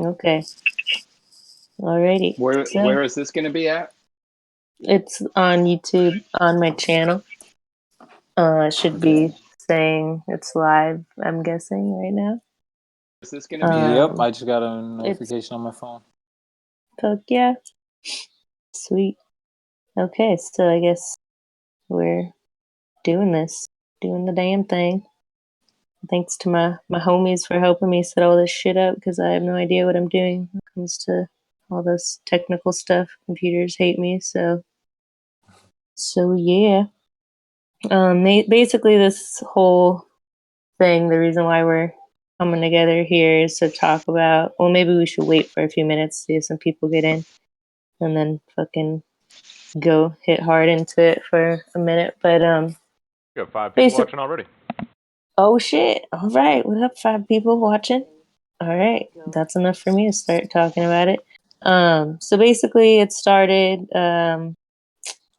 Okay. Alrighty. So Where is this going to be at? it's on YouTube on my channel. It should Okay. be saying it's live, I'm guessing, right now. Is this going to be at? Yep, Um, I just got a it's notification on my phone. fuck yeah. Sweet. Okay, so I guess we're doing this, doing the damn thing. Thanks to my homies for helping me set all this shit up because I have no idea what I'm doing when it comes to all this technical stuff. Computers hate me, so yeah. Basically, this whole thing, the reason why we're coming together here is to talk about. Well, maybe we should wait for a few minutes, see if some people get in, and then fucking go hit hard into it for a minute. But We got 5 people basic. watching already. Oh shit! All right, what up, 5 people watching? All right, that's enough for me to start talking about it. So basically, it started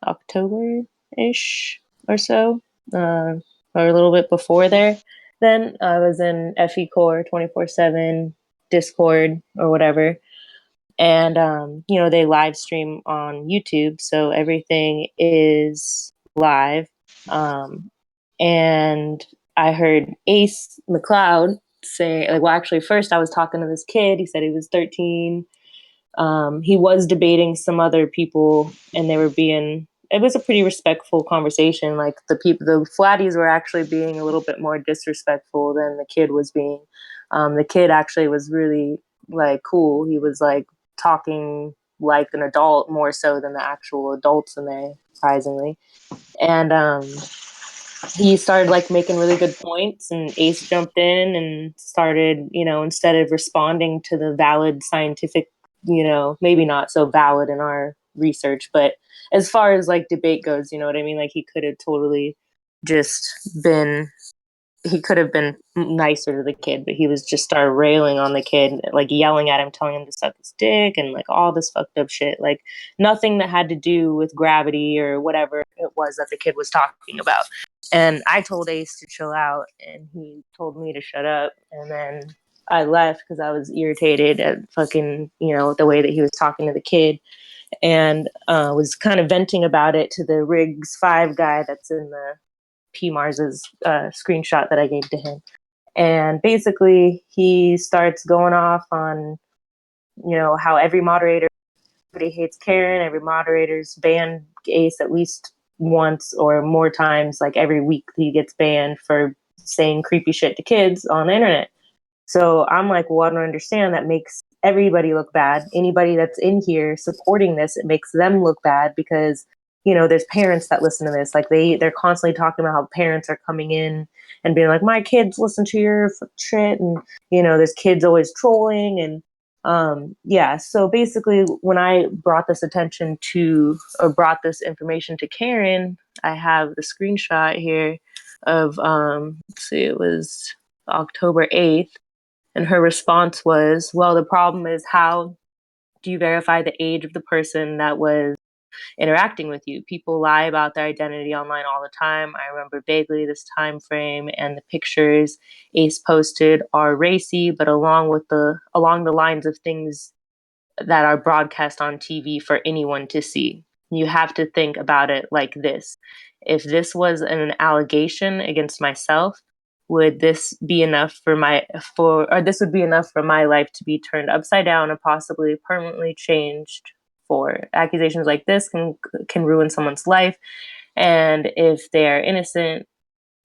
October-ish or so, or a little bit before there. Then I was in FE Core 24/7 Discord or whatever, and they live stream on YouTube, so everything is live. And I heard Ace McLeod say, like, well, actually, first I was talking to this kid. He said he was 13. He was debating some other people, and they were being. It was a pretty respectful conversation. Like the flatties were actually being a little bit more disrespectful than the kid was being. The kid actually was really like cool. He was like talking like an adult more so than the actual adults in there, surprisingly. And he started like making really good points, and Ace jumped in and started, instead of responding to the valid scientific, maybe not so valid in our research, but as far as like debate goes, you know what I mean? Like he could have totally just been he could have been nicer to the kid, but he was just started railing on the kid, like yelling at him, telling him to suck his dick and like all this fucked up shit. Like nothing that had to do with gravity or whatever it was that the kid was talking about. And I told Ace to chill out, and he told me to shut up. And then I left because I was irritated at fucking, the way that he was talking to the kid, and was kind of venting about it to the Riggs 5 guy that's in the P Mars's screenshot that I gave to him. And basically, he starts going off on, how every moderator, everybody hates Karen, every moderator's banned Ace at least once or more times, like every week he gets banned for saying creepy shit to kids on the internet. So I'm like, well, I don't understand. That makes everybody look bad. Anybody that's in here supporting this, it makes them look bad because, there's parents that listen to this. Like they're constantly talking about how parents are coming in and being like, my kids listen to your shit. And, there's kids always trolling. And yeah, so basically when I brought this brought this information to Karen, I have the screenshot here of, let's see, it was October 8th. And her response was, well, the problem is how do you verify the age of the person that was interacting with you? People lie about their identity online all the time. I remember vaguely this time frame, and the pictures Ace posted are racy, but along the lines of things that are broadcast on TV for anyone to see. You have to think about it like this. If this was an allegation against myself, would this be enough or this would be enough for my life to be turned upside down and possibly permanently changed? For accusations like this can ruin someone's life, and if they are innocent,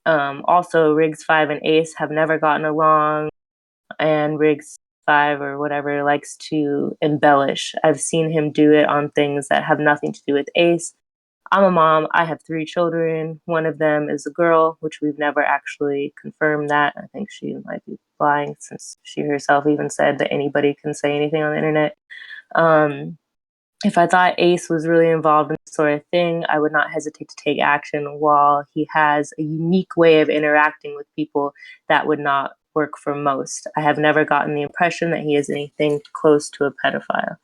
also Riggs 5 and Ace have never gotten along, and Riggs 5 or whatever likes to embellish. I've seen him do it on things that have nothing to do with Ace. I'm a mom. I have 3 children. One of them is a girl, which we've never actually confirmed that. I think she might be lying since she herself even said that anybody can say anything on the internet. If I thought Ace was really involved in this sort of thing, I would not hesitate to take action. While he has a unique way of interacting with people that would not work for most, I have never gotten the impression that he is anything close to a pedophile.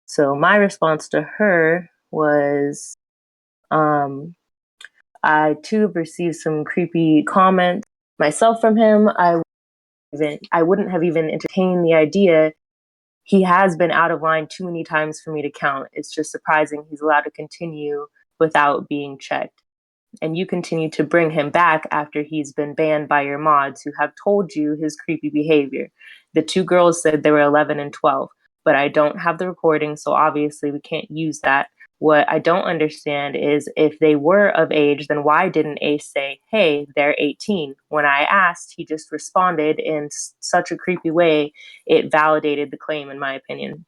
So my response to her was, I too have received some creepy comments myself from him. I wouldn't have even entertained the idea he has been out of line too many times for me to count. It's just surprising he's allowed to continue without being checked. And you continue to bring him back after he's been banned by your mods who have told you his creepy behavior. The two girls said they were 11 and 12, but I don't have the recording, so obviously we can't use that. What I don't understand is if they were of age, then why didn't Ace say, hey, they're 18? When I asked, he just responded in such a creepy way, it validated the claim, in my opinion.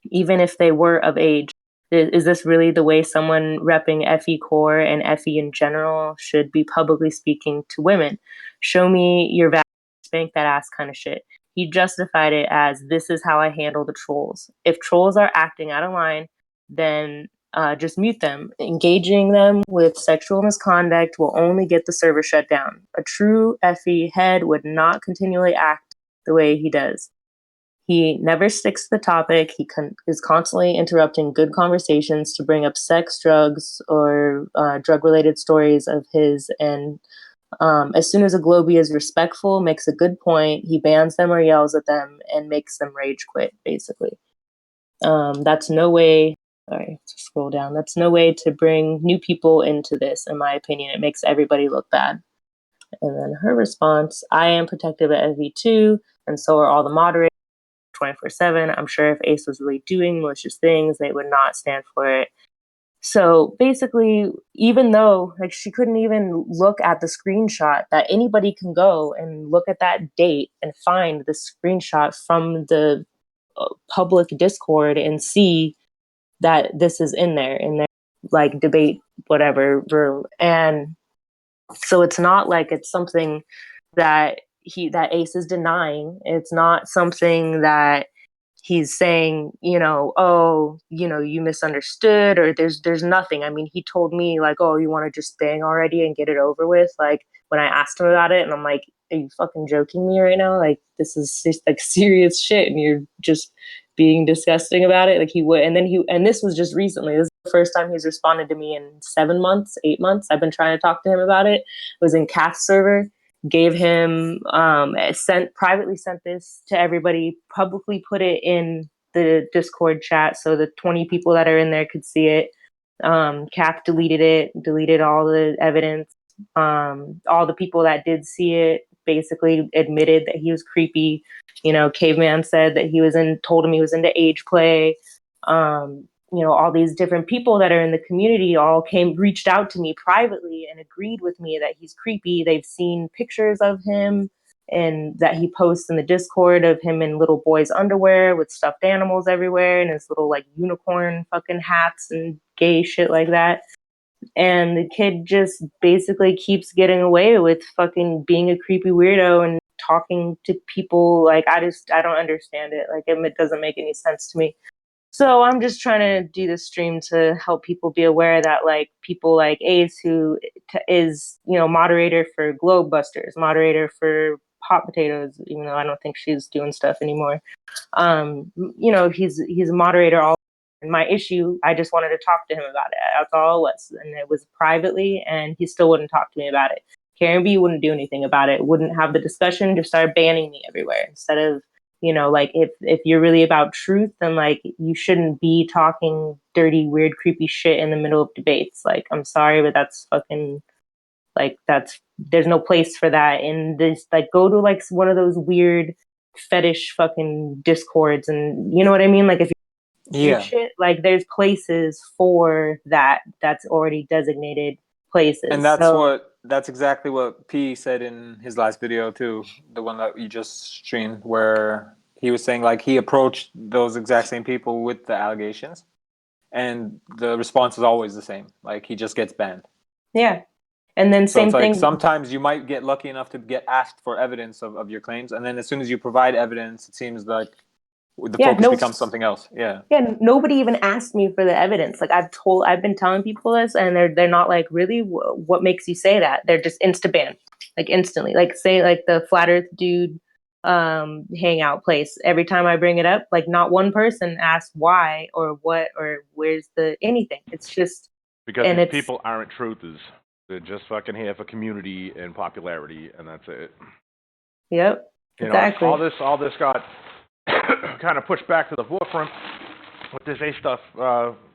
Even if they were of age, is this really the way someone repping FE Core and FE in general should be publicly speaking to women? Show me your value, spank that ass kind of shit. He justified it as this is how I handle the trolls. If trolls are acting out of line, then just mute them. Engaging them with sexual misconduct will only get the server shut down. A true FE head would not continually act the way he does. He never sticks to the topic. He is constantly interrupting good conversations to bring up sex, drugs, or drug-related stories of his. And as soon as a Globie is respectful, makes a good point, he bans them or yells at them and makes them rage quit, basically. That's no way. Sorry, to scroll down. That's no way to bring new people into this, in my opinion. It makes everybody look bad. And then her response, I am protective of FV2, and so are all the moderators. 24/7. I'm sure if Ace was really doing malicious things, they would not stand for it. So basically, even though like she couldn't even look at the screenshot, that anybody can go and look at that date and find the screenshot from the public Discord and see that this is in their like debate whatever room. And so it's not like it's something that Ace is denying. It's not something that he's saying, oh, you misunderstood, or there's nothing. I mean, he told me like, oh, you want to just bang already and get it over with. Like when I asked him about it, and I'm like, are you fucking joking me right now? Like this is just like serious shit, and you're just being disgusting about it. Like he would, and this was just recently. This is the first time he's responded to me in 7 months, 8 months. I've been trying to talk to him about it. It was in Cath's server. Gave him privately sent this to everybody, publicly put it in the Discord chat so the 20 people that are in there could see it. Kath deleted it, deleted all the evidence. All the people that did see it basically admitted that he was creepy. Caveman said that told him he was into age play. All these different people that are in the community all reached out to me privately and agreed with me that he's creepy. They've seen pictures of him and that he posts in the Discord of him in little boys' underwear with stuffed animals everywhere and his little like unicorn fucking hats and gay shit like that. And the kid just basically keeps getting away with fucking being a creepy weirdo and talking to people like I don't understand it. Like it doesn't make any sense to me. So I'm just trying to do this stream to help people be aware that like people like Ace, who is moderator for Globe Busters, moderator for Hot Potatoes, even though I don't think she's doing stuff anymore. He's a moderator. All and my issue, I just wanted to talk to him about it. That's all it was, and it was privately, and he still wouldn't talk to me about it. Karen B wouldn't do anything about it. Wouldn't have the discussion. Just started banning me everywhere instead of. Like if you're really about truth, then like you shouldn't be talking dirty, weird, creepy shit in the middle of debates. Like, I'm sorry, but that's fucking like there's no place for that in this. Like, go to like one of those weird fetish fucking discords, and you know what I mean. Like if you shit, like there's places for that. That's already designated places. And that's exactly what P said in his last video too, the one that you just streamed, where he was saying like he approached those exact same people with the allegations, and the response is always the same. Like he just gets banned. Yeah, and then So same it's like thing. sometimes you might get lucky enough to get asked for evidence of your claims, and then as soon as you provide evidence, it seems like the focus becomes something else. Yeah, nobody even asked me for the evidence. Like I've been telling people this, and they're not like, really, what makes you say that? They're just insta ban, like instantly. Like say like the flat earth dude hangout place. Every time I bring it up, like not one person asks why or what or where's the anything. It's just because these people aren't truthers. They're just fucking here for community and popularity, and that's it. Yep. Exactly. All this got kind of pushed back to the forefront with this A stuff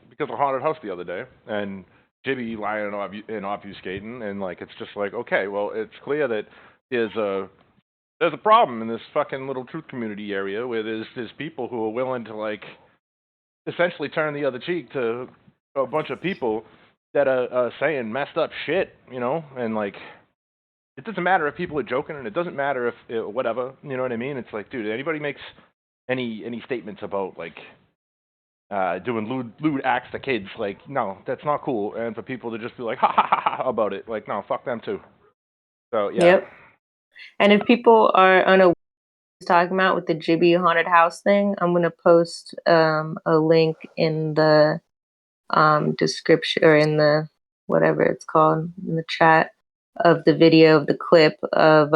because of Haunted House the other day, and Jibby lying and obfuscating, and like it's just like, okay, well, it's clear that there's a problem in this fucking little truth community area where there's people who are willing to like essentially turn the other cheek to a bunch of people that are saying messed up shit, you know, and like it doesn't matter if people are joking, and it doesn't matter if whatever, you know what I mean? It's like, dude, anybody makes any statements about like doing lewd acts to kids, like, no, that's not cool. And for people to just be like ha ha ha ha about it, like, no, fuck them too. So yeah. Yep. And if people are unaware talking about with the Jibby haunted house thing, I'm gonna post a link in the description or in the whatever it's called in the chat of the video of the clip of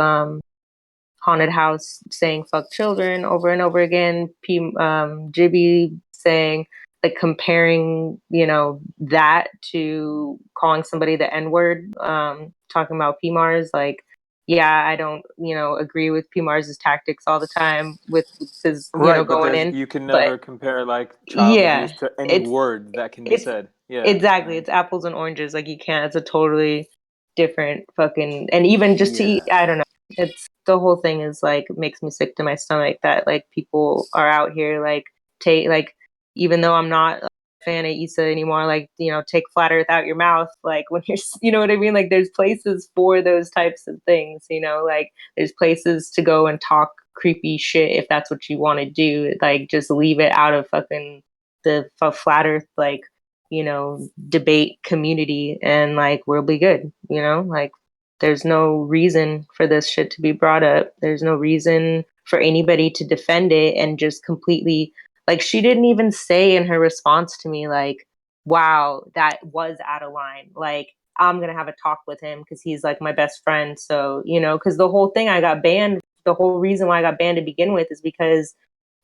haunted house saying fuck children over and over again. Jibby saying, like, comparing, you know, that to calling somebody the N-word, talking about PMARS, like, yeah, I don't, you know, agree with PMARS's tactics all the time with his, you know, Right, but going there's in. you can But never compare like child yeah, abuse to any it's word that can be it's said. Yeah. exactly, it's apples and oranges. Like, you can't. It's a totally different fucking. And even just to eat, Yeah. I don't know. It's the whole thing is like makes me sick to my stomach that like people are out here like take like, even though I'm not a fan of Issa anymore, like, you know, take flat earth out your mouth, like when you're, you know what I mean, like there's places for those types of things, you know, like there's places to go and talk creepy shit if that's what you want to do, like just leave it out of fucking the flat earth, like, you know, debate community, and like we'll be good, you know, like there's no reason for this shit to be brought up. There's no reason for anybody to defend it and just completely, like, she didn't even say in her response to me, like, wow, that was out of line. Like, I'm going to have a talk with him because he's like my best friend. So, you know, because the whole thing I got banned, the whole reason why I got banned to begin with is because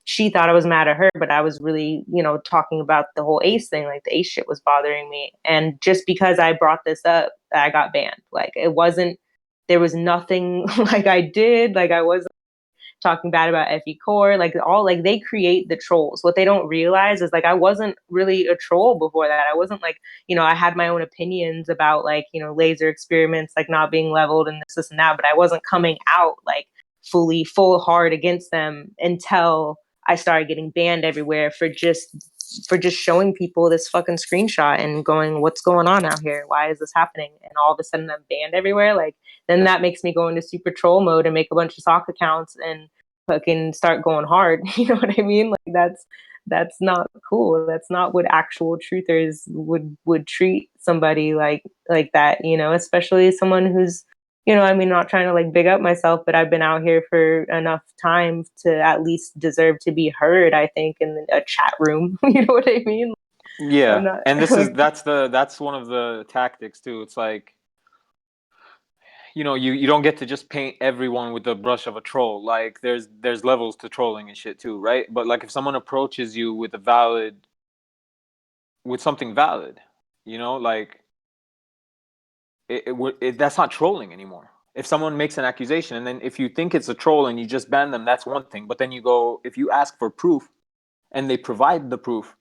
she thought I was mad at her, but I was really, you know, talking about the whole Ace thing. Like the Ace shit was bothering me. And just because I brought this up, I got banned. Like it wasn't, there was nothing like I did. Like I wasn't talking bad about Effie Core. Like all, like they create the trolls. What they don't realize is like I wasn't really a troll before that. I wasn't like, you know, I had my own opinions about like, you know, laser experiments like not being leveled and this and that, but I wasn't coming out like full hard against them until I started getting banned everywhere for just showing people this fucking screenshot and going, what's going on out here? Why is this happening? And all of a sudden I'm banned everywhere. Like then that makes me go into super troll mode and make a bunch of sock accounts and fucking start going hard. You know what I mean? Like that's not cool. That's not what actual truthers would treat somebody like that, you know, especially someone who's, you know, I mean, not trying to like big up myself, but I've been out here for enough time to at least deserve to be heard, I think, in a chat room. You know what I mean? I'm Yeah. not And this is like, that's one of the tactics too. It's like, you know, you don't get to just paint everyone with the brush of a troll. Like there's levels to trolling and shit too, right? But like if someone approaches you with something valid, you know, like that's not trolling anymore. If someone makes an accusation and then if you think it's a troll and you just ban them, that's one thing. But then you go, if you ask for proof and they provide the proof,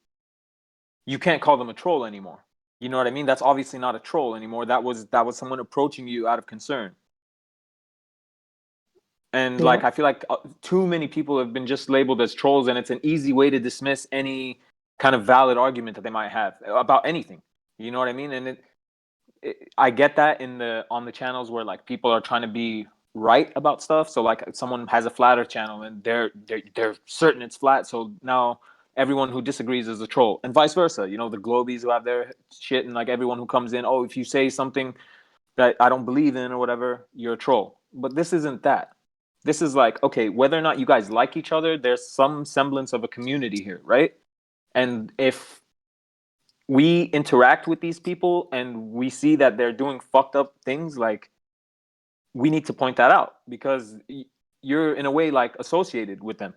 you can't call them a troll anymore. You know what I mean? That's obviously not a troll anymore. That was someone approaching you out of concern. And yeah, like I feel like too many people have been just labeled as trolls, and it's an easy way to dismiss any kind of valid argument that they might have about anything. You know what I mean? And I get that on the channels where like people are trying to be right about stuff. So like someone has a flat Earth channel and they're certain it's flat, so now everyone who disagrees is a troll, and vice versa. You know, the Globies who have their shit, and like everyone who comes in, oh, if you say something that I don't believe in or whatever, you're a troll. But this isn't that. This is like, okay, whether or not you guys like each other, there's some semblance of a community here, right? And if we interact with these people and we see that they're doing fucked up things, like we need to point that out because you're in a way like associated with them,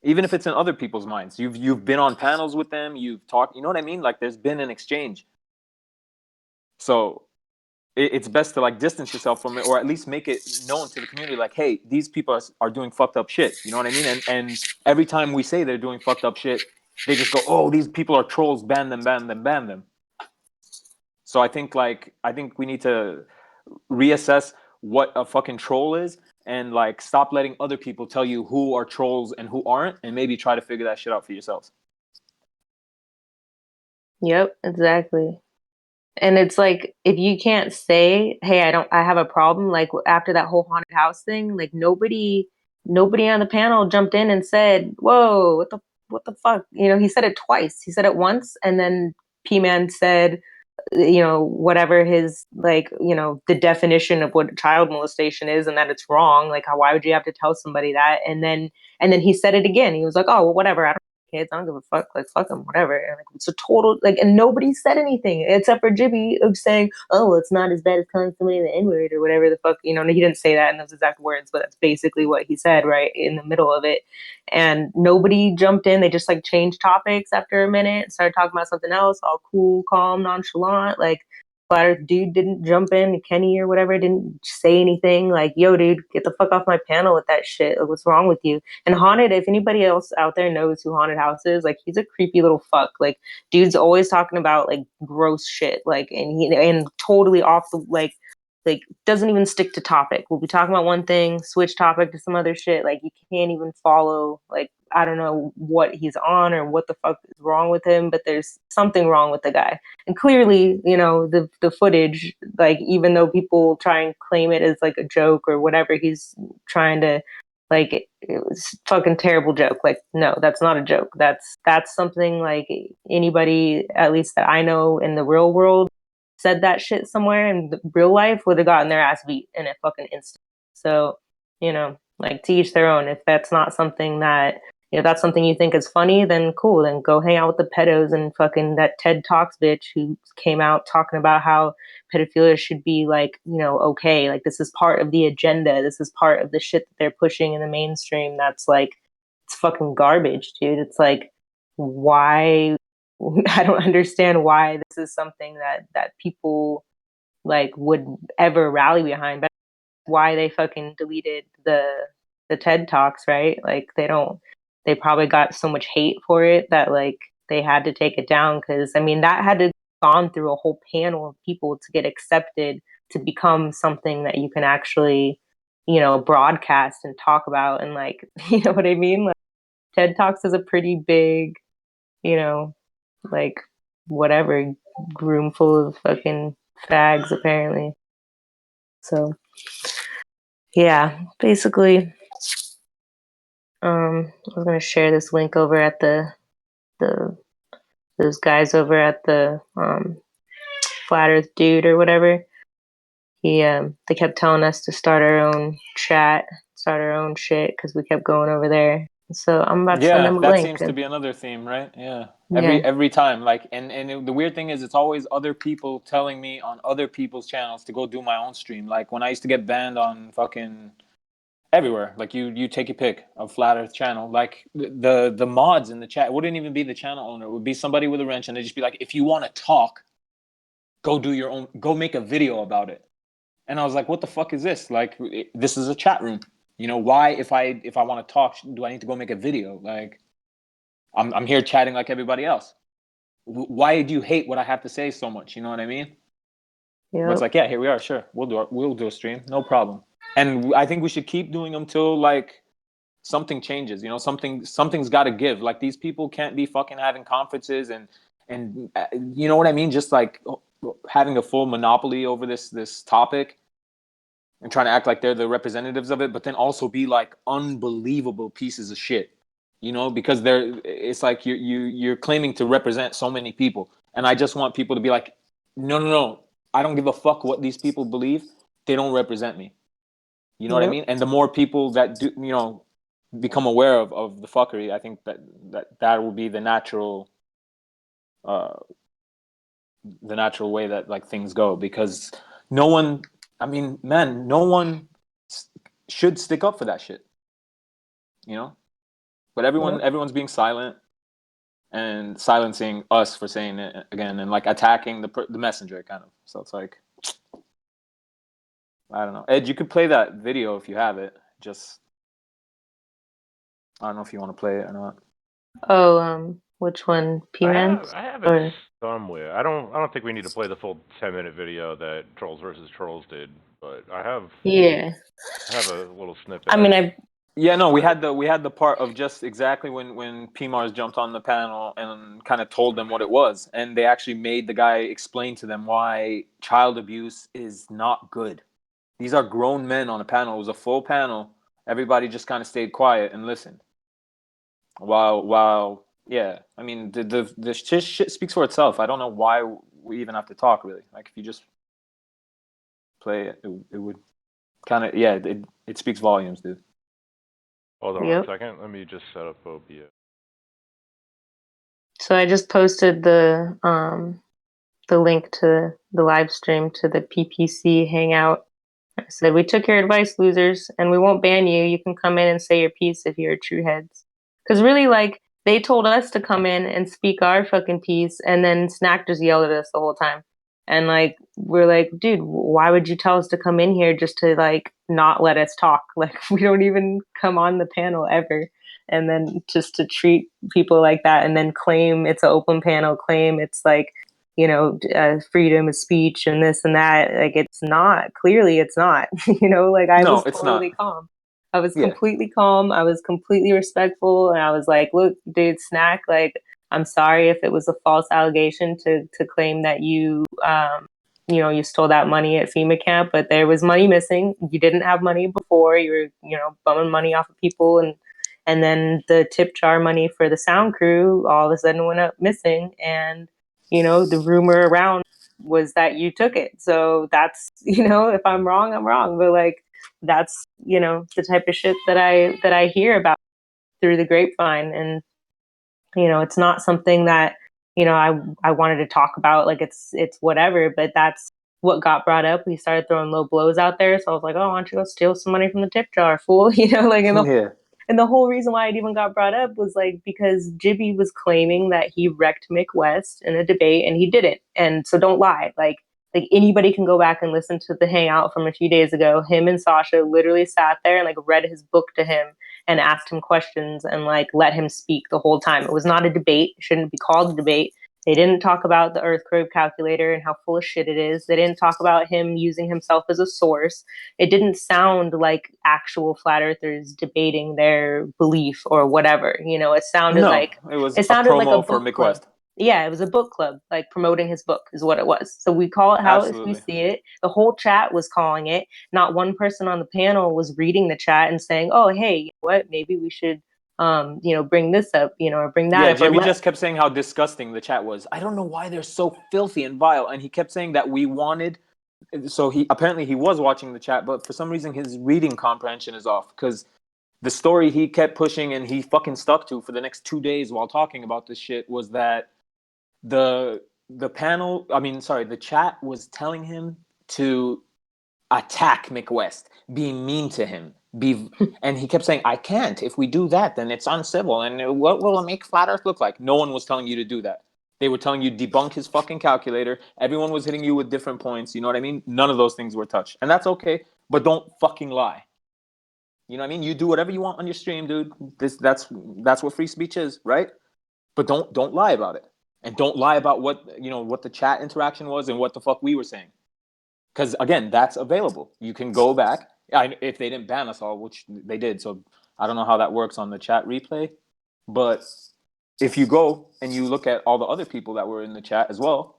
even if it's in other people's minds. You've been on panels with them, you've talked, you know what I mean? Like there's been an exchange. So it's best to like distance yourself from it, or at least make it known to the community, like, hey, these people are doing fucked up shit. You know what I mean? And every time we say they're doing fucked up shit, they just go, oh, these people are trolls, ban them, ban them, ban them. So I think we need to reassess what a fucking troll is, and like stop letting other people tell you who are trolls and who aren't, and maybe try to figure that shit out for yourselves. Yep, exactly. And it's like, if you can't say, "Hey, I have a problem," like after that whole haunted house thing, like nobody on the panel jumped in and said, "Whoa, what the fuck?" You know, he said it twice. He said it once, and then P Man said, you know, whatever his, like, you know, the definition of what child molestation is, and that it's wrong. Like, why would you have to tell somebody that? And then he said it again. He was like, "Oh, well, whatever. I don't have kids. I don't give a fuck. Like, fuck them, whatever." And like, it's a total, like, and nobody said anything except for Jibby of saying, "Oh, well, it's not as bad as calling somebody the N-word or whatever the fuck." You know, and he didn't say that in those exact words, but that's basically what he said right in the middle of it. And nobody jumped in. They just like changed topics after a minute, started talking about something else, all cool, calm, nonchalant. Like, Flat Earth dude didn't jump in, Kenny or whatever didn't say anything. Like, yo, dude, get the fuck off my panel with that shit. Like, what's wrong with you? And Haunted, if anybody else out there knows who Haunted House is, like, he's a creepy little fuck. Like, dude's always talking about like gross shit. Like, and totally off the like doesn't even stick to topic. We'll be talking about one thing, switch topic to some other shit. Like, you can't even follow. Like, I don't know what he's on or what the fuck is wrong with him, but there's something wrong with the guy. And clearly, you know, the footage, like, even though people try and claim it as like a joke or whatever, he's trying to, like, it was fucking terrible joke. Like, no, that's not a joke. That's something like anybody, at least that I know in the real world, said that shit somewhere in the real life would have gotten their ass beat in a fucking instant. So, you know, like, to each their own. If that's not something that, if that's something you think is funny, then cool. Then go hang out with the pedos and fucking that TED Talks bitch who came out talking about how pedophilia should be, like, you know, okay. Like, this is part of the agenda. This is part of the shit that they're pushing in the mainstream. That's like, it's fucking garbage, dude. It's like, why? I don't understand why this is something that people like would ever rally behind. But why they fucking deleted the TED Talks, right? Like, they probably got so much hate for it that like they had to take it down, because I mean that had to gone through a whole panel of people to get accepted to become something that you can actually, you know, broadcast and talk about. And like, you know what I mean? Like, TED Talks is a pretty big, you know, like, whatever, room full of fucking fags apparently. So yeah, basically, I was gonna share this link over at the those guys over at the Flat Earth Dude or whatever. They kept telling us to start our own chat, start our own shit, because we kept going over there. So I'm about to send Yeah, them a that link. seems to be another theme, right? Yeah. Yeah, Every time, like, the weird thing is, it's always other people telling me on other people's channels to go do my own stream. Like when I used to get banned on fucking everywhere, like you take your pick of Flat Earth channel. Like the mods in the chat wouldn't even be the channel owner; it would be somebody with a wrench, and they'd just be like, "If you want to talk, go do your own, go make a video about it." And I was like, "What the fuck is this? Like, this is a chat room. You know, why if I want to talk, do I need to go make a video? Like, I'm here chatting like everybody else. Why do you hate what I have to say so much? You know what I mean?" But it's yep, like, yeah, here we are. Sure, we'll do a stream, no problem. And I think we should keep doing them till like something changes. You know, something's got to give. Like these people can't be fucking having conferences and you know what I mean? Just like having a full monopoly over this topic and trying to act like they're the representatives of it, but then also be like unbelievable pieces of shit. You know, because it's like you're claiming to represent so many people, and I just want people to be like, no, no, no, I don't give a fuck what these people believe. They don't represent me. You know what I yep, mean? And the more people that do, you know, become aware of the fuckery, I think that will be uh, the natural way that like things go, because no one, I mean, man, no one should stick up for that shit, you know. But yep. everyone's being silent and silencing us for saying it again, and like attacking the messenger kind of. So it's like, I don't know. Ed, you could play that video if you have it. Just I don't know if you want to play it or not. Oh, which one? P-Man? I have it Or somewhere. I don't think we need to play the full 10-minute video that Trolls versus Trolls did, but I yeah. have a little snippet. I mean, I Yeah, no, we had the part of just exactly when PMars jumped on the panel and kind of told them what it was, and they actually made the guy explain to them why child abuse is not good. These are grown men on a panel. It was a full panel. Everybody just kind of stayed quiet and listened. While yeah, I mean the shit speaks for itself. I don't know why we even have to talk really. Like if you just play it, it would kind of yeah, it speaks volumes, dude. Hold on one yep. second. Let me just set up OBS. So I just posted the link to the live stream to the PPC hangout. I said, we took your advice, losers, and we won't ban you. You can come in and say your piece if you're true heads. Because really, like, they told us to come in and speak our fucking piece, and then Snack just yelled at us the whole time. And, like, we're like, dude, why would you tell us to come in here just to, like, not let us talk? Like, we don't even come on the panel ever. And then just to treat people like that and then claim it's an open panel, claim it's like, freedom of speech and this and that. Like, it's not. Clearly, it's not. Like, I No, was it's totally not. calm. I was Yeah. completely calm. I was completely respectful. And I was like, look, dude, Snack, like, I'm sorry if it was a false allegation to claim that you stole that money at FEMA camp, but there was money missing. You didn't have money before. You were, bumming money off of people. And then the tip jar money for the sound crew all of a sudden went up missing. And the rumor around was that you took it. So that's, if I'm wrong, I'm wrong. But like, that's, the type of shit that I hear about through the grapevine. And, it's not something that, I wanted to talk about. Like it's whatever, but that's what got brought up. We started throwing low blows out there. So I was like, oh, why don't you go steal some money from the tip jar, fool? Like in the Yeah. and the whole reason why it even got brought up was like because Jibby was claiming that he wrecked Mick West in a debate and he didn't. And so don't lie. Like anybody can go back and listen to the hangout from a few days ago. Him and Sasha literally sat there and like read his book to him and asked him questions and like let him speak the whole time. It was not a debate. It shouldn't be called a debate. They didn't talk about the Earth curve calculator and how full of shit it is. They didn't talk about him using himself as a source. It didn't sound like actual flat earthers debating their belief or whatever. It sounded No, like it was it a sounded like a promo for book club. McWest. Yeah, it was a book club, like promoting his book is what it was. So we call it how we Absolutely. see it. The whole chat was calling it. Not one person on the panel was reading the chat and saying, "Oh, hey, you know what? Maybe we should, bring this up, or bring that Yeah, up." Or Jimmy just kept saying how disgusting the chat was. I don't know why they're so filthy and vile. And he kept saying that we wanted. So he apparently he was watching the chat, but for some reason his reading comprehension is off because the story he kept pushing and he fucking stuck to for the next 2 days while talking about this shit was that the panel, I mean, sorry, the chat was telling him to attack McWest, be mean to him, and he kept saying, "I can't. If we do that, then it's uncivil. And what will it make flat Earth look like?" No one was telling you to do that. They were telling you debunk his fucking calculator. Everyone was hitting you with different points. You know what I mean? None of those things were touched, and that's okay. But don't fucking lie. You know what I mean? You do whatever you want on your stream, dude. That's what free speech is, right? But don't lie about it, and don't lie about what the chat interaction was and what the fuck we were saying. Because again, that's available. You can go back. If they didn't ban us all, which they did, so I don't know how that works on the chat replay. But if you go and you look at all the other people that were in the chat as well,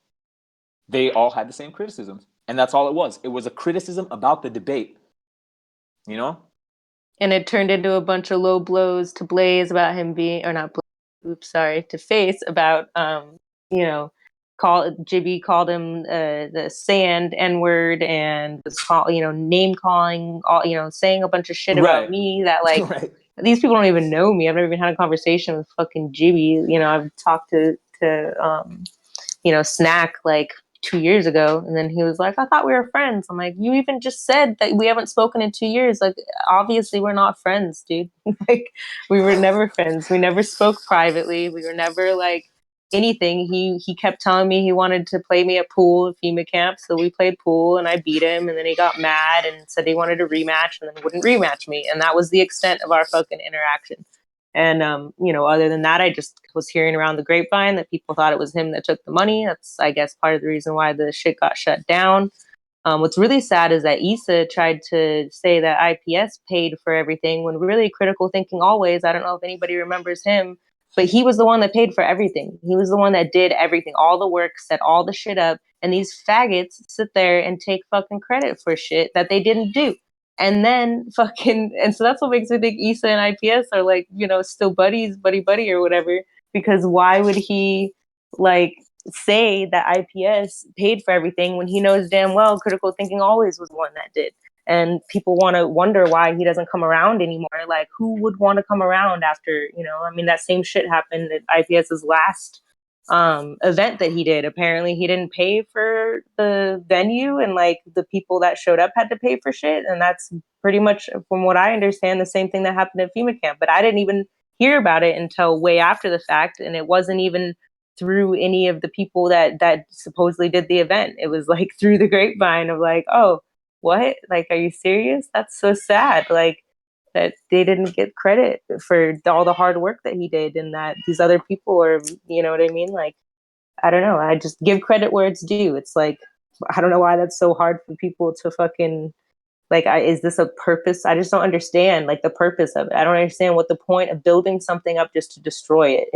they all had the same criticisms, and that's all it was. It was a criticism about the debate. You know? and it turned into a bunch of low blows to Blaze about him being, or not Blaze, oops, sorry, to Face about, Jibby called him the sand N-word and was name calling, all, saying a bunch of shit about Right. me that like, Right. these people don't even know me. I've never even had a conversation with fucking Jibby. I've talked to Snack like 2 years ago, and then he was like, "I thought we were friends." I'm like, "You even just said that we haven't spoken in 2 years. Like, obviously we're not friends, dude. Like, we were never friends. We never spoke privately. We were never like." anything. He kept telling me he wanted to play me at pool at FEMA camp, so we played pool and I beat him, and then he got mad and said he wanted a rematch and then wouldn't rematch me, and that was the extent of our fucking interaction. And other than that, I just was hearing around the grapevine that people thought it was him that took the money. That's, I guess, part of the reason why the shit got shut down. What's really sad is that Issa tried to say that IPS paid for everything when really Critical Thinking Always, I don't know if anybody remembers him, but he was the one that paid for everything. He was the one that did everything, all the work, set all the shit up. And these faggots sit there and take fucking credit for shit that they didn't do. And then and so that's what makes me think Issa and IPS are like, still buddies, buddy, or whatever. Because why would he say that IPS paid for everything when he knows damn well Critical Thinking Always was the one that did? And people want to wonder why he doesn't come around anymore. Like, who would want to come around after, that same shit happened at IPS's last event that he did. Apparently he didn't pay for the venue, and the people that showed up had to pay for shit. And that's pretty much, from what I understand, the same thing that happened at FEMA camp. But I didn't even hear about it until way after the fact. And it wasn't even through any of the people that supposedly did the event. It was through the grapevine of oh, what? Are you serious? That's so sad. That they didn't get credit for all the hard work that he did, and that these other people are, you know what I mean? I don't know. I just give credit where it's due. It's I don't know why that's so hard for people to fucking, is this a purpose? I just don't understand, the purpose of it. I don't understand what the point of building something up just to destroy it.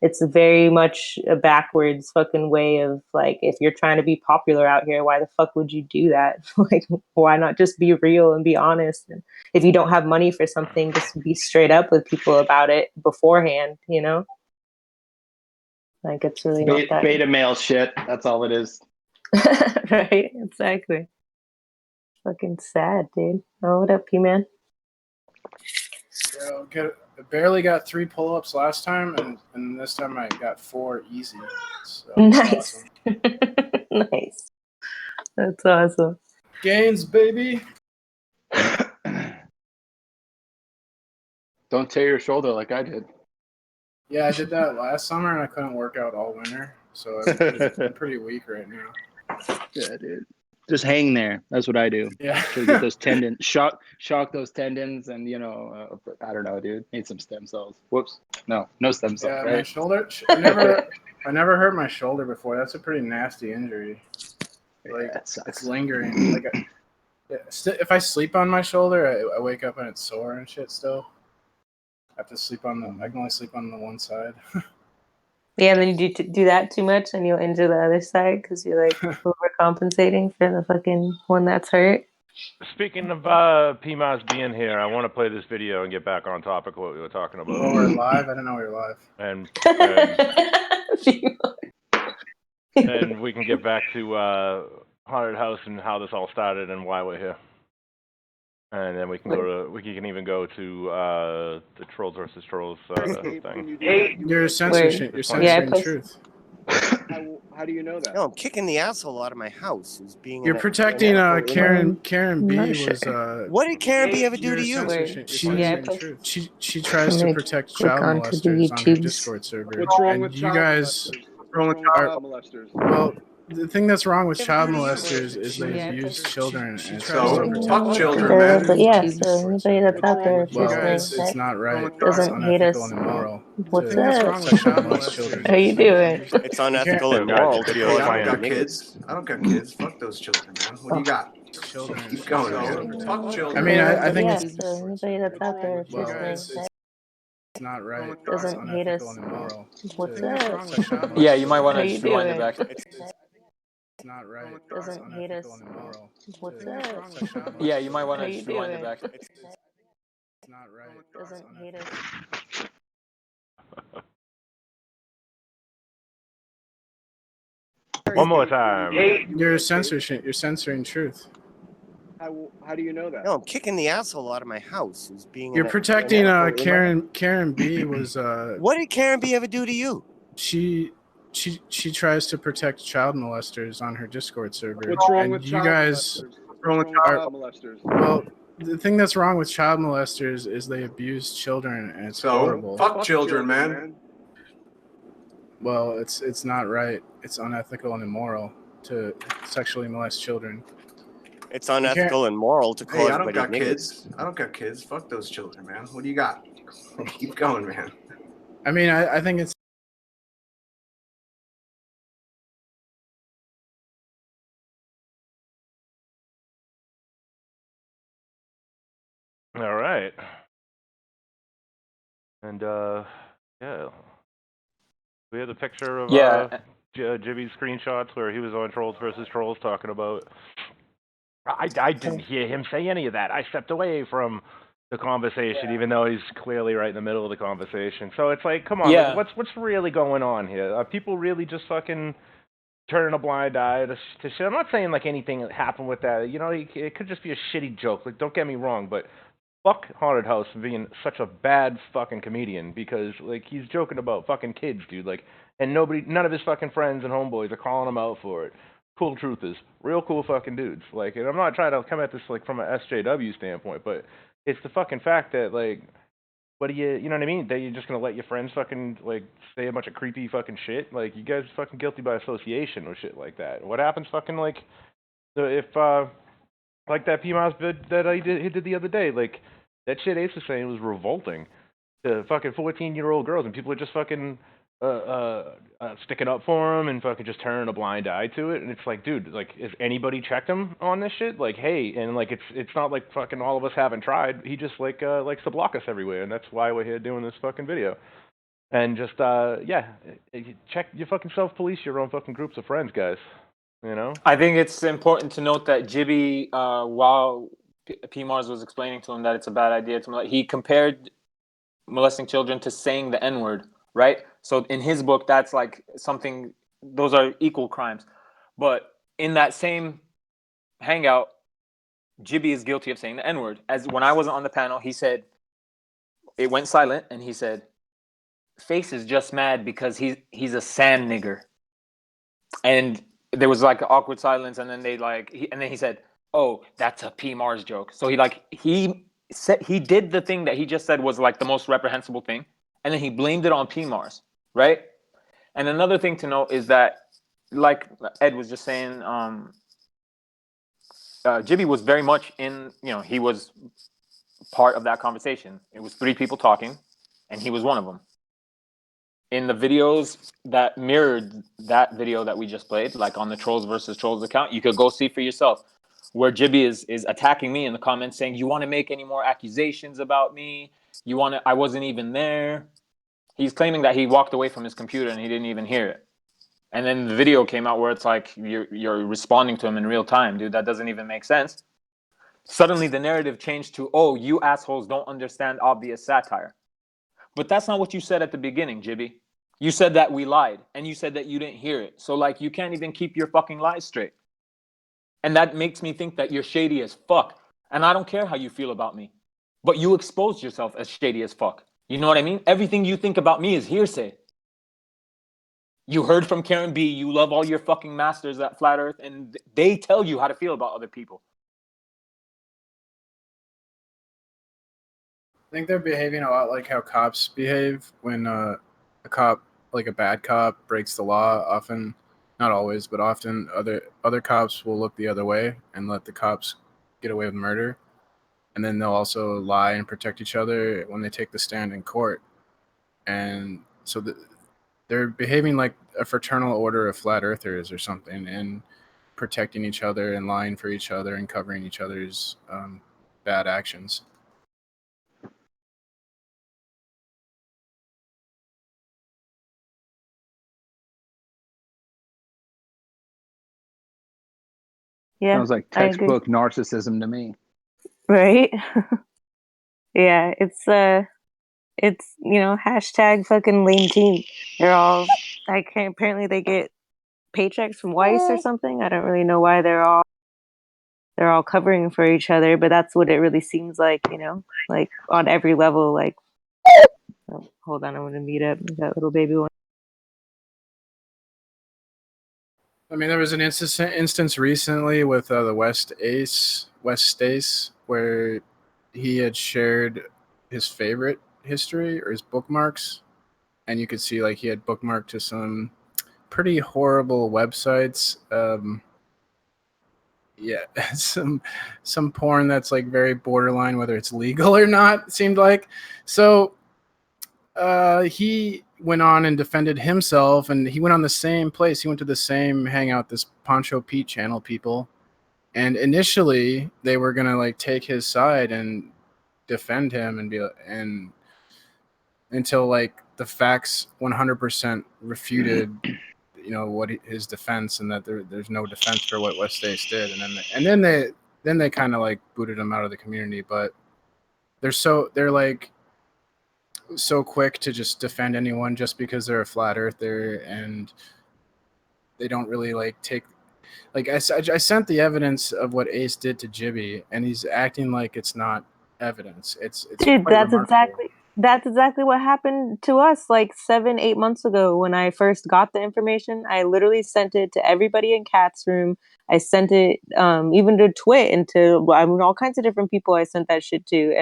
It's very much a backwards fucking way of if you're trying to be popular out here, why the fuck would you do that? Why not just be real and be honest? And if you don't have money for something, just be straight up with people about it beforehand, it's really not that beta male shit. That's all it is. right? Exactly. Fucking sad, dude. Oh, what up, P-Man? I barely got 3 pull-ups last time, and this time I got 4 easy. So nice. Awesome. Nice. That's awesome. Gains, baby. Don't tear your shoulder like I did. Yeah, I did that last summer, and I couldn't work out all winter, so I'm pretty weak right now. Yeah, dude. Just hang there. That's what I do. Yeah. To get those tendons, shock those tendons, and I don't know, dude. Need some stem cells. Whoops. No stem cells. Yeah, right? my shoulder. I never hurt my shoulder before. That's a pretty nasty injury. It's lingering. If I sleep on my shoulder, I wake up and it's sore and shit. Still, I have to sleep on I can only sleep on the one side. Yeah, and then you do that too much, and you'll injure the other side because you're overcompensating for the fucking one that's hurt. Speaking of PMAS being here, I want to play this video and get back on topic of what we were talking about. Oh, we're live? I didn't know we were live. And we can get back to Haunted House and how this all started and why we're here. And then we can even go to the Trolls versus Trolls thing. You're censoring truth. How do you know that? No, I'm kicking the asshole out of my house. Who's being? You're protecting Karen B. Was what did Karen B. ever do to you? She tries to protect child molesters on her Discord server. What's wrong with child molesters? Well, the thing that's wrong with child molesters is they abuse children. Fuck children, man. Yeah, so anybody that's out there, it's not right. Doesn't hate us. And immoral. What's up? Children. How you doing? It's unethical and immoral to I don't got kids. I don't got kids. Fuck those children, man. What do you got? Children. Keep going, man. Fuck children. I mean, I think it's so anybody that's out there, it's not right. Doesn't hate us. And immoral. What's up? Yeah, you might want How to you rewind it doing? back. It's not right. Doesn't hate us. What's up? Yeah, you might want How to you rewind it doing? back. It's not right. Doesn't hate us. One more time. You're censoring truth. How do you know that? No, I'm kicking the asshole out of my house. Who's being? You're protecting Karen B. Was what did Karen B. ever do to you? She tries to protect child molesters on her Discord server. What's wrong and with you child guys? molesters? Well, the thing that's wrong with child molesters is they abuse children, and it's horrible. Fuck children, man. Well, it's not right. It's unethical and immoral to sexually molest children. It's unethical and moral to call Hey, I don't everybody got niggas. kids. I don't got kids. Fuck those children, man. What do you got? Keep going, man. I mean, I think it's All right. And yeah, we had a picture of Jibby's screenshots where he was on Trolls versus Trolls talking about. I didn't hear him say any of that. I stepped away from the conversation, even though he's clearly right in the middle of the conversation. So it's like, come on, like, what's really going on here? Are people really just fucking turning a blind eye to shit? I'm not saying like anything happened with that. You know, it could just be a shitty joke. Like, don't get me wrong, but fuck Haunted House for being such a bad fucking comedian, because like he's joking about fucking kids, dude. Like, and none of his fucking friends and homeboys are calling him out for it. Cool truth is, real cool fucking dudes. Like, and I'm not trying to come at this like from a SJW standpoint, but it's the fucking fact that like, what do you know what I mean? That you're just gonna let your friends fucking like say a bunch of creepy fucking shit? Like, you guys are fucking guilty by association or shit like that. What happens fucking like if like that PMOS vid that he did the other day, like that shit Ace was saying was revolting to fucking 14-year-old girls, and people are just fucking sticking up for him and fucking just turning a blind eye to it. And it's like, dude, like, has anybody checked him on this shit? Like, hey, and like it's not like fucking all of us haven't tried. He just like likes to block us everywhere, and that's why we're here doing this fucking video. And just check your fucking self-police your own fucking groups of friends, guys. You know? I think it's important to note that Jibby, while P. Mars was explaining to him that it's a bad idea to he compared molesting children to saying the N-word, right? So in his book, that's like something, those are equal crimes. But in that same hangout, Jibby is guilty of saying the N-word. As when I wasn't on the panel, he said, it went silent, and he said, Face is just mad because he's a sand nigger. And there was like an awkward silence, and then he said, "Oh, that's a P Mars joke." So he said he did the thing that he just said was like the most reprehensible thing, and then he blamed it on P Mars, right? And another thing to note is that, like Ed was just saying, Jibby was very much in. He was part of that conversation. It was 3 people talking, and he was one of them. In the videos that mirrored that video that we just played, like on the Trolls versus Trolls account, you could go see for yourself, where Jibby is attacking me in the comments saying, you want to make any more accusations about me? I wasn't even there. He's claiming that he walked away from his computer and he didn't even hear it. And then the video came out where it's like, you're responding to him in real time, dude. That doesn't even make sense. Suddenly the narrative changed to, oh, you assholes don't understand obvious satire. But that's not what you said at the beginning, Jibby. You said that we lied, and you said that you didn't hear it. So, like, you can't even keep your fucking lies straight. And that makes me think that you're shady as fuck. And I don't care how you feel about me. But you exposed yourself as shady as fuck. You know what I mean? Everything you think about me is hearsay. You heard from Karen B. You love all your fucking masters at Flat Earth, and they tell you how to feel about other people. I think they're behaving a lot like how cops behave when a cop, like a bad cop, breaks the law. Often, not always, but often, other cops will look the other way and let the cops get away with murder, and then they'll also lie and protect each other when they take the stand in court. And so they're behaving like a fraternal order of flat earthers or something, and protecting each other and lying for each other and covering each other's bad actions. Yeah, Sounds like textbook narcissism to me. right? Yeah, it's hashtag fucking lame team. They're all apparently they get paychecks from Weiss or something. I don't really know why they're all covering for each other, but that's what it really seems like, like on every level. Like, oh, hold on, I'm gonna meet up that little baby one. I mean, there was an instance recently with the West Stace, where he had shared his favorite history or his bookmarks and you could see like he had bookmarked to some pretty horrible websites. Yeah, some porn that's like very borderline, whether it's legal or not. It seemed like so. He went on and defended himself, and he went on the same place. He went to the same hangout, this Poncho Pete channel people, and initially they were gonna like take his side and defend him and be and until like the facts 100% refuted, what his defense, and that there's no defense for what West Ace did, and then they kind of like booted him out of the community, but they're like so quick to just defend anyone just because they're a flat earther, and they don't really like take like I sent the evidence of what Ace did to Jibby, and he's acting like it's not evidence. It's Dude, quite remarkable. that's exactly what happened to us like 7, 8 months ago when I first got the information. I literally sent it to everybody in Kat's room. I sent it even to Twit and to all kinds of different people I sent that shit to,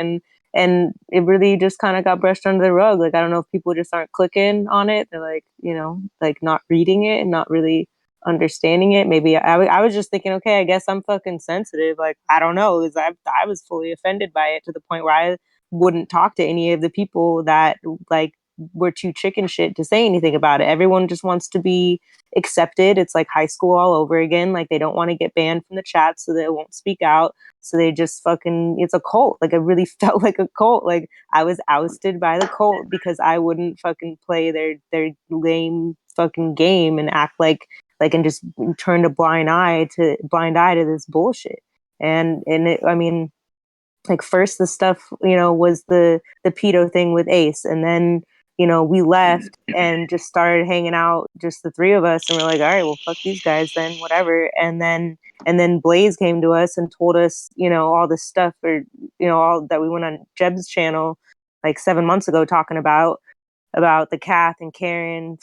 and it really just kind of got brushed under the rug. Like, I don't know if people just aren't clicking on it. They're like, like not reading it and not really understanding it. Maybe I was just thinking, okay, I guess I'm fucking sensitive. Like, I don't know, because I was fully offended by it to the point where I wouldn't talk to any of the people that like were too chicken shit to say anything about it. Everyone just wants to be accepted. It's like high school all over again. Like, they don't want to get banned from the chat, so they won't speak out. So they just fucking, it's a cult. Like, it really felt like a cult. Like, I was ousted by the cult because I wouldn't fucking play their lame fucking game and act like and just turn a blind eye to this bullshit. And I mean, like, first the stuff, was the pedo thing with Ace, and then we left and just started hanging out, just the three of us, and we're like, all right, well, fuck these guys then, whatever. And then Blaze came to us and told us, all this stuff, or all that we went on Jeb's channel like 7 months ago talking about the Kath and Karen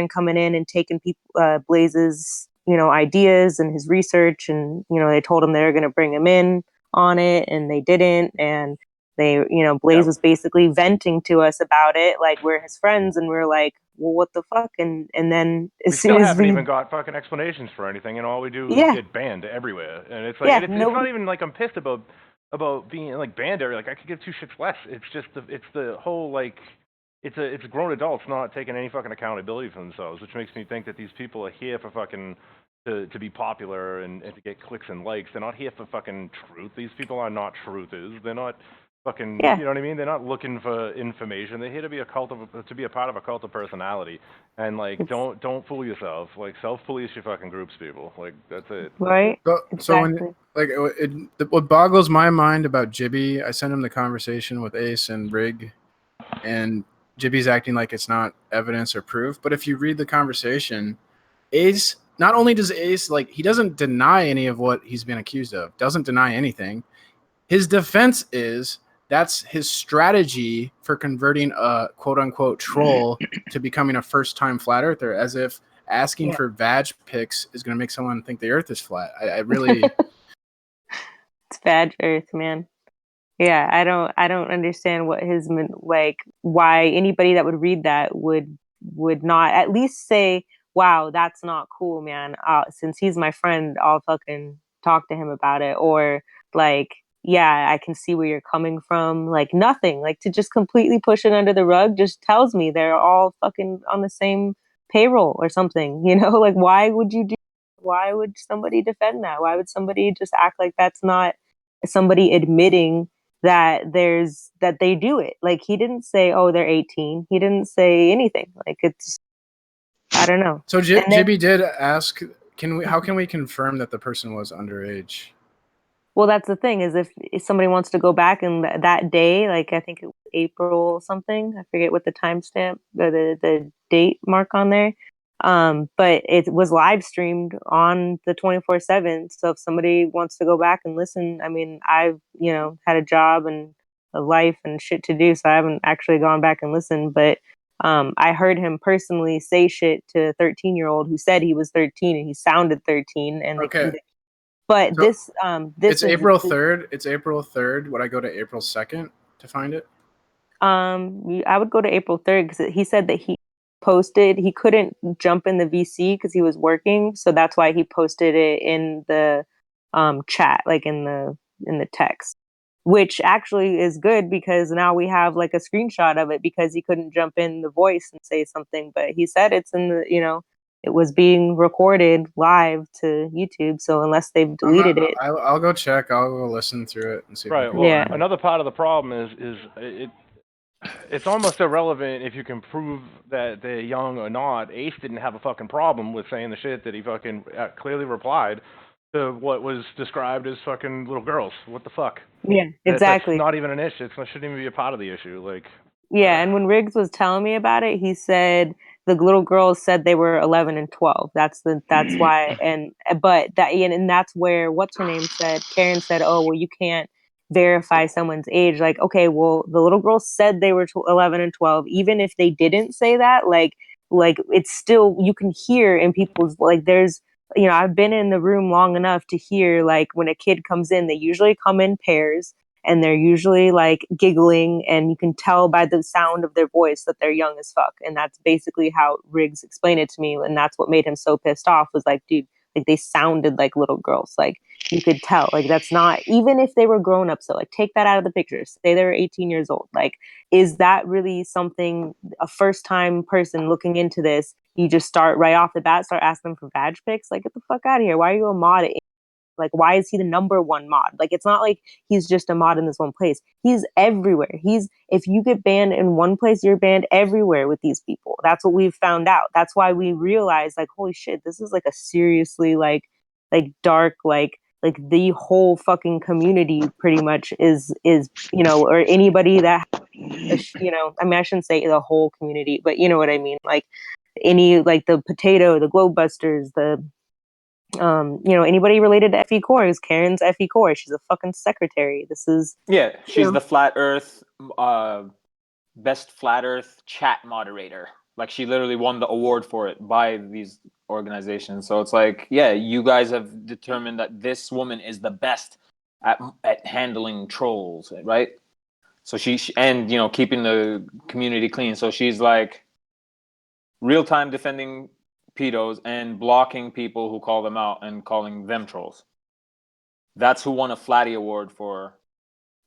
coming in and taking people, Blaze's, ideas and his research. And, they told him they were going to bring him in on it, and they didn't. And they, Blaze was basically venting to us about it. Like, we're his friends, and we're like, well, what the fuck? And then we still haven't even got fucking explanations for anything, and all we do is get banned everywhere. And it's like, it's not even like I'm pissed about being like banned everywhere. Like, I could give two shits less. It's just the whole like, it's grown adults not taking any fucking accountability for themselves, which makes me think that these people are here for fucking to be popular and to get clicks and likes. They're not here for fucking truth. These people are not truthers. They're not fucking, you know what I mean? They're not looking for information. They're here to be to be a part of a cult of personality. And like, don't fool yourself. Like, self-police your fucking groups, people. Like, that's it. Right. So when what boggles my mind about Jibby, I sent him the conversation with Ace and Rig, and Jibby's acting like it's not evidence or proof. But if you read the conversation, Ace, not only does Ace, like, he doesn't deny any of what he's been accused of, doesn't deny anything. His defense is that's his strategy for converting a quote-unquote troll to becoming a first-time flat earther, as if asking for vag pics is going to make someone think the earth is flat. I really... It's vag earth, man. Yeah, I don't understand what his, like, why anybody that would read that would not at least say, wow, that's not cool, man. Since he's my friend, I'll fucking talk to him about it. Or like, yeah, I can see where you're coming from. Like, nothing. Like, to just completely push it under the rug just tells me they're all fucking on the same payroll or something. Like, why would somebody defend that? Why would somebody just act like that's not somebody admitting that they do it? Like, he didn't say, oh, they're 18. He didn't say anything. Like, it's, I don't know. So Jibby did ask, how can we confirm that the person was underage? Well, that's the thing, is if somebody wants to go back and that day, like, I think it was April something, I forget what the timestamp, the date mark on there. But it was live streamed on the 24/7. So if somebody wants to go back and listen, I mean, I've, had a job and a life and shit to do, so I haven't actually gone back and listened. But I heard him personally say shit to a 13-year-old who said he was 13 and he sounded 13. And okay. But so this it's April 3rd. It's April 3rd. Would I go to April 2nd to find it? I would go to April 3rd because he said that he posted he couldn't jump in the VC because he was working, so that's why he posted it in the chat, like in the text, which actually is good because now we have like a screenshot of it because he couldn't jump in the voice and say something, but he said it's in the it was being recorded live to YouTube, so unless they've deleted it. I'll go check. I'll go listen through it and see. Right. If I can Well, Yeah. another part of the problem is it's almost irrelevant if you can prove that they're young or not. Ace didn't have a fucking problem with saying the shit that he fucking clearly replied to what was described as fucking little girls. What the fuck? Yeah, exactly. That's not even an issue. It shouldn't even be a part of the issue. Like. Yeah, and when Riggs was telling me about it, he said the little girls said they were 11 and 12. That's why, and that's where what's her name said. Karen said, "Oh, well, you can't verify someone's age." Like, okay, well, the little girls said they were 11 and 12. Even if they didn't say that, like it's still you can hear in people's like there's I've been in the room long enough to hear like when a kid comes in, they usually come in pairs and they're usually like giggling and you can tell by the sound of their voice that they're young as fuck. And that's basically how Riggs explained it to me, and that's what made him so pissed off was like, dude, like they sounded like little girls, like you could tell, like that's not, even if they were grown up, so like take that out of the picture, say they were 18 years old, like is that really something a first time person looking into this, you just start right off the bat start asking them for badge pics? Like get the fuck out of here, why are you a mod? Like, why is he the number one mod? Like, it's not like he's just a mod in this one place. He's everywhere. If you get banned in one place, you're banned everywhere with these people. That's what we've found out. That's why we realized, like, holy shit, this is like a seriously like dark, like the whole fucking community pretty much is, or anybody that, I mean, I shouldn't say the whole community, but you know what I mean? Like any, like the Potato, the Globebusters, the, anybody related to Effie Core is Karen's Effie Core. She's a fucking secretary. This is she's the Flat Earth best Flat Earth chat moderator. Like she literally won the award for it by these organizations. So it's like, yeah, you guys have determined that this woman is the best at handling trolls, right? So she and keeping the community clean. So she's like real time defending pedos and blocking people who call them out and calling them trolls. That's who won a Flatty Award for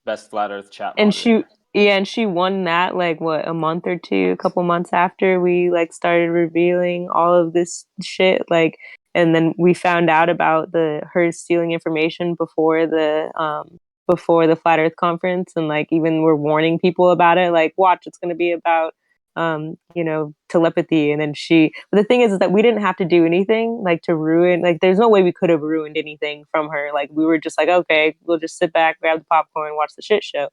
best Flat Earth chat moderator. And she won that like what, a couple months after we like started revealing all of this shit, like, and then we found out about her stealing information before the Flat Earth conference, and like even we're warning people about it, like watch, it's going to be about telepathy. And then but the thing is that we didn't have to do anything like to ruin, like there's no way we could have ruined anything from her. Like we were just like, okay, we'll just sit back, grab the popcorn, watch the shit show.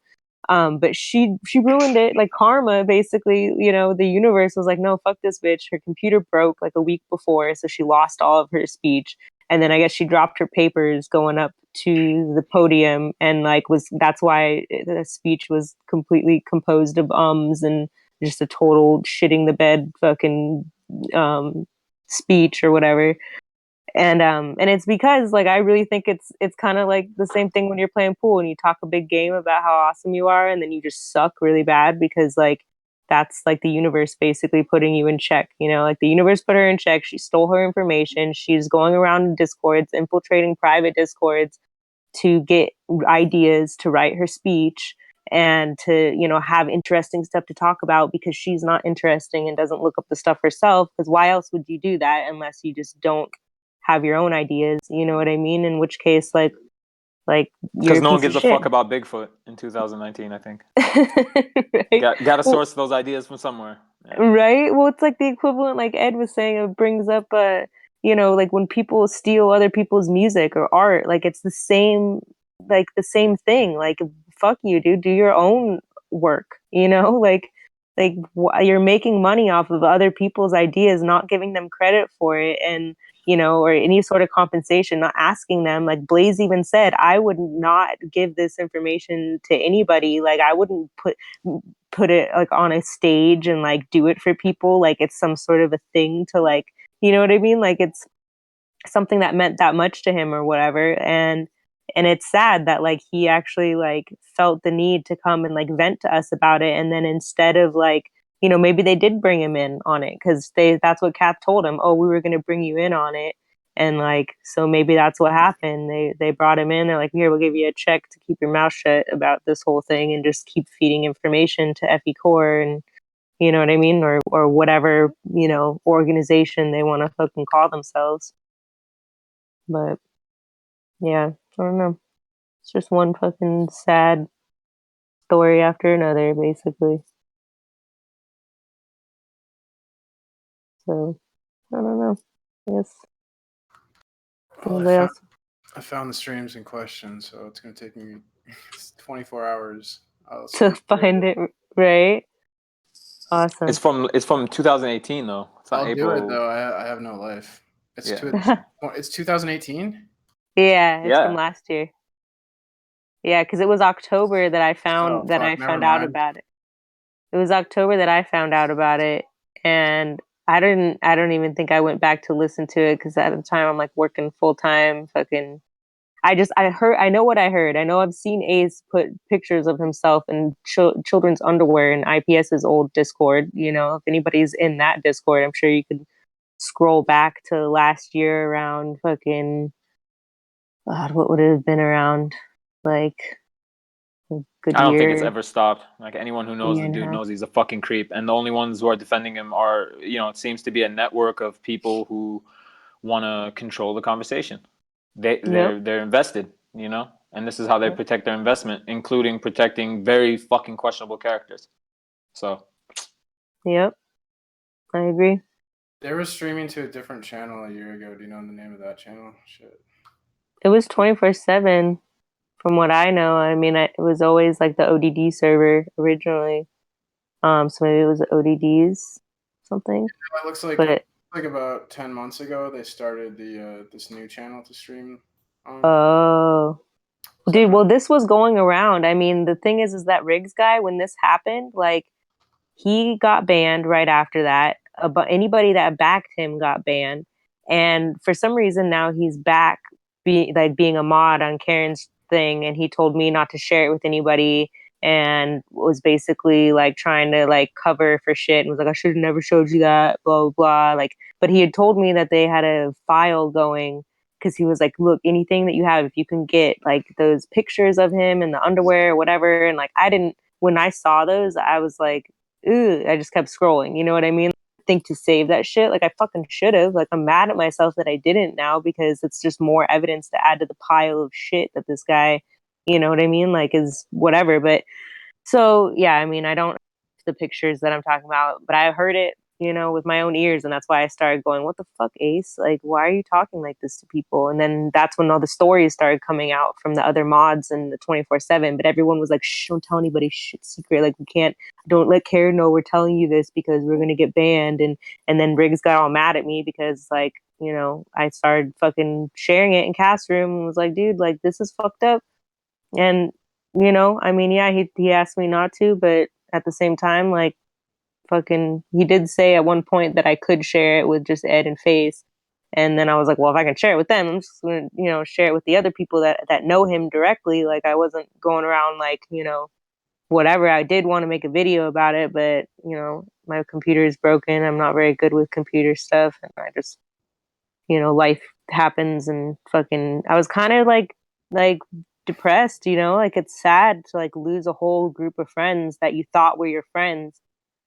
But she ruined it, like karma, basically. The universe was like, no, fuck this bitch. Her computer broke like a week before, so she lost all of her speech. And then I guess she dropped her papers going up to the podium, and like that's why the speech was completely composed of ums and just a total shitting the bed fucking speech or whatever. And it's because like I really think it's kind of like the same thing when you're playing pool and you talk a big game about how awesome you are, and then you just suck really bad because like that's like the universe basically putting you in check. Like the universe put her in check. She stole her information. She's going around discords, infiltrating private discords to get ideas to write her speech and to have interesting stuff to talk about, because she's not interesting and doesn't look up the stuff herself, because why else would you do that unless you just don't have your own ideas, you know what I mean? In which case, like because no one gives a fuck about Bigfoot in 2019, I think. Right? Got to source those ideas from somewhere. Yeah. Right? Well, it's like the equivalent, like Ed was saying, it brings up, like when people steal other people's music or art, like it's the same thing. Like, fuck you, dude. Do your own work, like you're making money off of other people's ideas, not giving them credit for it, and or any sort of compensation, not asking them. Like Blaze even said, I would not give this information to anybody. Like I wouldn't put it like on a stage and like do it for people. Like it's some sort of a thing to like, you know what I mean? Like it's something that meant that much to him or whatever. And And it's sad that like he actually like felt the need to come and like vent to us about it, and then instead of like, you know, maybe they did bring him in on it because that's what Kath told him. Oh, we were going to bring you in on it. And like, so maybe that's what happened. They brought him in. They're like, here, we'll give you a check to keep your mouth shut about this whole thing and just keep feeding information to FE Core, and you know what I mean, or whatever, you know, organization they want to fucking call themselves. But yeah, I don't know. It's just one fucking sad story after another, basically. So I don't know. I guess Well, anybody else I found the streams in question, so it's gonna take me 24 hours. I'll to sleep find through it, right? Awesome. It's from 2018 though. It's not I'll April. do it though. I have no life. It's Yeah. it's 2018. Yeah, it's from Yeah. last year. Yeah, because it was October that I Oh found fuck, never out mind. about it. It was October that I found out about it, and I don't even think I went back to listen to it because at the time I'm like working full time. Fucking, I know what I heard. I know I've seen Ace put pictures of himself in children's underwear in IPS's old Discord. You know, if anybody's in that Discord, I'm sure you could scroll back to last year around fucking, God, what would it have been around? Like a good I don't think it's year, ever stopped. Like anyone who knows year the and a dude half. knows he's a fucking creep. And the only ones who are defending him are, you know, it seems to be a network of people who want to control the conversation. Yep. They're invested, you know, and this is how they protect their investment, including protecting very fucking questionable characters. So Yep. I agree. They were streaming to a different channel a year ago. Do you know the name of that channel? Shit. It was 24/7 from what I know. I mean, it was always like the ODD server originally. So maybe it was ODDs something. It looks like But about 10 months ago they started the this new channel to stream on. oh, dude, So well, this was going around. I mean, the thing is that Riggs guy, when this happened, like he got banned right after that. But anybody that backed him got banned, and for some reason now he's back, being a mod on Karen's thing, and he told me not to share it with anybody, and was basically like trying to like cover for shit, and was like, I should have never showed you that, blah blah blah. Like, but he had told me that they had a file going because he was like, look, anything that you have, if you can get like those pictures of him in the underwear or whatever, and like I didn't. When I saw those, I was like, ooh, I just kept scrolling. You know what I mean? Think to save that shit. Like I fucking should have. Like I'm mad at myself that I didn't now because it's just more evidence to add to the pile of shit that this guy, you know what I mean? Like is whatever. But so yeah, I mean, I don't the pictures that I'm talking about, but I heard it, you know, with my own ears, and that's why I started going, "What the fuck, Ace? Like, why are you talking like this to people?" And then that's when all the stories started coming out from the other mods and the 24/7. But everyone was like, "Shh, don't tell anybody. Shit, secret. Like, we can't. Don't let Karen know we're telling you this because we're gonna get banned." And then Riggs got all mad at me because like, you know, I started fucking sharing it in cast room and was like, "Dude, like this is fucked up." And you know, I mean, yeah, he asked me not to, but at the same time, like fucking, he did say at one point that I could share it with just Ed and Face, and then I was like, well, if I can share it with them, I'm just gonna, you know, share it with the other people that know him directly. Like I wasn't going around like, you know, whatever. I did want to make a video about it, but you know, my computer is broken. I'm not very good with computer stuff, and I just, you know, life happens and fucking. I was kind of like depressed, you know, like it's sad to like lose a whole group of friends that you thought were your friends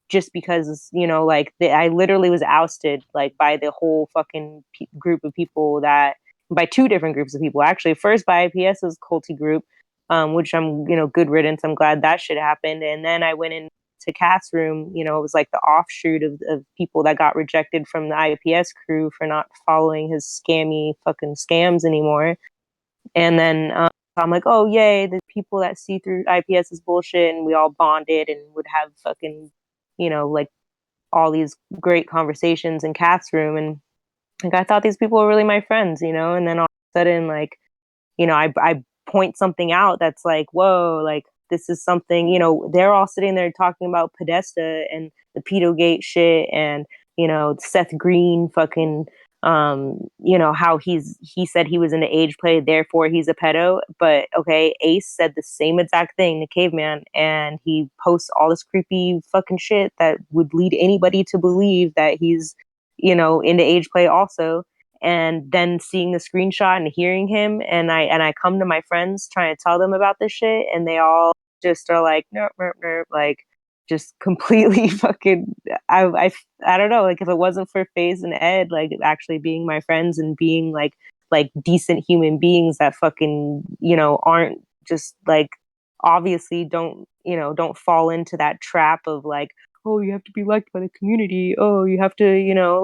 just because, you know, like I literally was ousted like by the whole fucking group of people, that by two different groups of people actually. First by IPS's culty group, which I'm, you know, good riddance. I'm glad that shit happened. And then I went into Cat's room. You know, it was like the offshoot of people that got rejected from the IPS crew for not following his scammy fucking scams anymore. And then I'm like, oh yay, the people that see through IPS is bullshit, and we all bonded and would have fucking, you know, like all these great conversations in Kath's room, and like I thought these people were really my friends, you know. And then all of a sudden, like, you know, I point something out that's like, whoa, like this is something, you know, they're all sitting there talking about Podesta and the Pedo Gate shit, and you know, Seth Green fucking how he said he was into age play, therefore he's a pedo. But okay, Ace said the same exact thing to Caveman, and he posts all this creepy fucking shit that would lead anybody to believe that he's, into age play also. And then seeing the screenshot and hearing him, and I come to my friends trying to tell them about this shit, and they all just are like, nope, nope, nope, like just completely fucking I don't know, like if it wasn't for FaZe and Ed like actually being my friends and being like decent human beings that fucking aren't just like obviously don't fall into that trap of like, oh, you have to be liked by the community, oh, you have to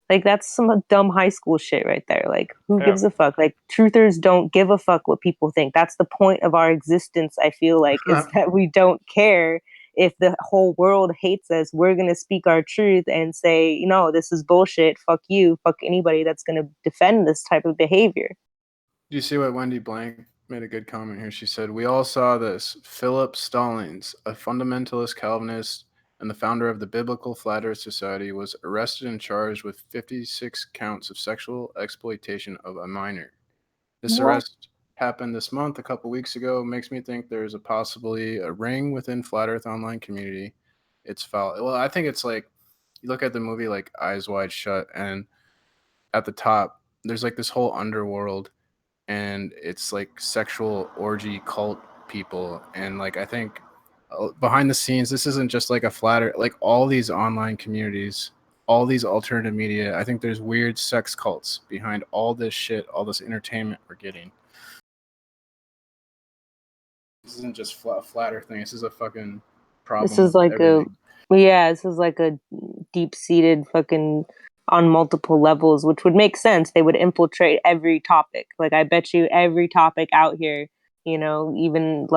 like that's some dumb high school shit right there. Like, who gives a fuck? Like, truthers don't give a fuck what people think. That's the point of our existence, I feel like, is that we don't care if the whole world hates us. We're going to speak our truth and say, no, this is bullshit. Fuck you. Fuck anybody that's going to defend this type of behavior. Do you see what Wendy Blank made a good comment here? She said, we all saw this. Philip Stallings, a fundamentalist Calvinist and the founder of the Biblical Flat Earth Society, was arrested and charged with 56 counts of sexual exploitation of a minor. This arrest happened this month, a couple weeks ago. Makes me think there's possibly a ring within Flat Earth online community. It's foul. Well, I think it's like, you look at the movie like Eyes Wide Shut, and at the top, there's like this whole underworld, and it's like sexual orgy cult people. And like, I think behind the scenes, this isn't just like a flatter, like all these online communities, all these alternative media, I think there's weird sex cults behind all this shit, all this entertainment we're getting. This isn't just flatter thing. This is a fucking problem. This is like this is like a deep-seated fucking on multiple levels, which would make sense. They would infiltrate every topic. Like, I bet you every topic out here, even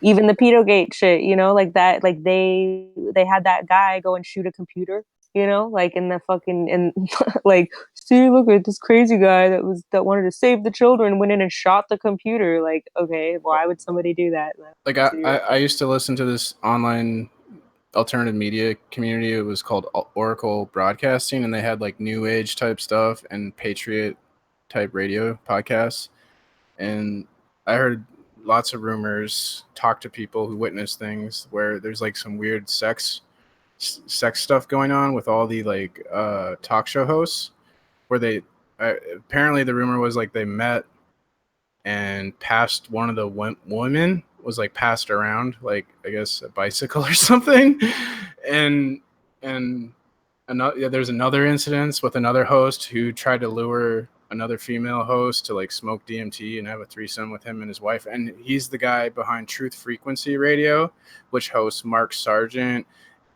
the Pedogate shit, like that, like they had that guy go and shoot a computer, like in the fucking, and like, see, look at this crazy guy that wanted to save the children, went in and shot the computer. Like, okay, why would somebody do that? Like, I used to listen to this online alternative media community. It was called Oracle Broadcasting, and they had like new age type stuff and Patriot type radio podcasts. And I heard lots of rumors, talked to people who witnessed things where there's like some weird sex stuff going on with all the like talk show hosts, where they apparently the rumor was like they met and passed one of the women was like passed around like, I guess, a bicycle or something. and another, there's another incident with another host who tried to lure another female host to like smoke DMT and have a threesome with him and his wife. And he's the guy behind Truth Frequency Radio, which hosts Mark Sargent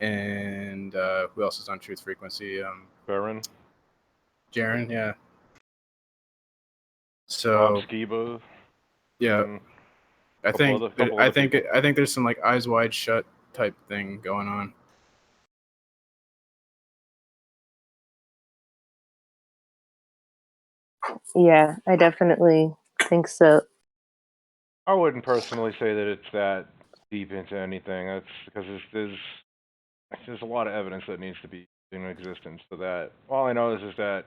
and who else is on Truth Frequency? Jaron, yeah. So Skiba. Yeah. I think there's some like Eyes Wide Shut type thing going on. Yeah, I definitely think so. I wouldn't personally say that it's that deep into anything. That's because there's a lot of evidence that needs to be in existence for that. All I know is that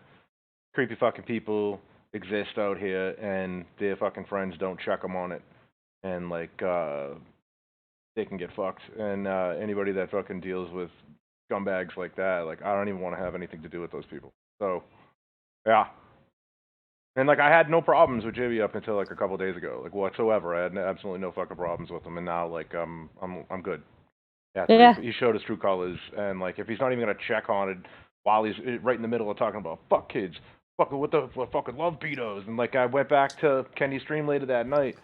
creepy fucking people exist out here, and their fucking friends don't check them on it, and like they can get fucked. And anybody that fucking deals with scumbags like that, like, I don't even want to have anything to do with those people. So yeah. And like, I had no problems with Jibby up until like a couple days ago, like whatsoever. I had absolutely no fucking problems with him, and now like I'm good. Yeah. He showed his true colors, and like if he's not even gonna check on it while he's right in the middle of talking about fuck kids, fucking fucking love pedos, and like I went back to Kenny's stream later that night,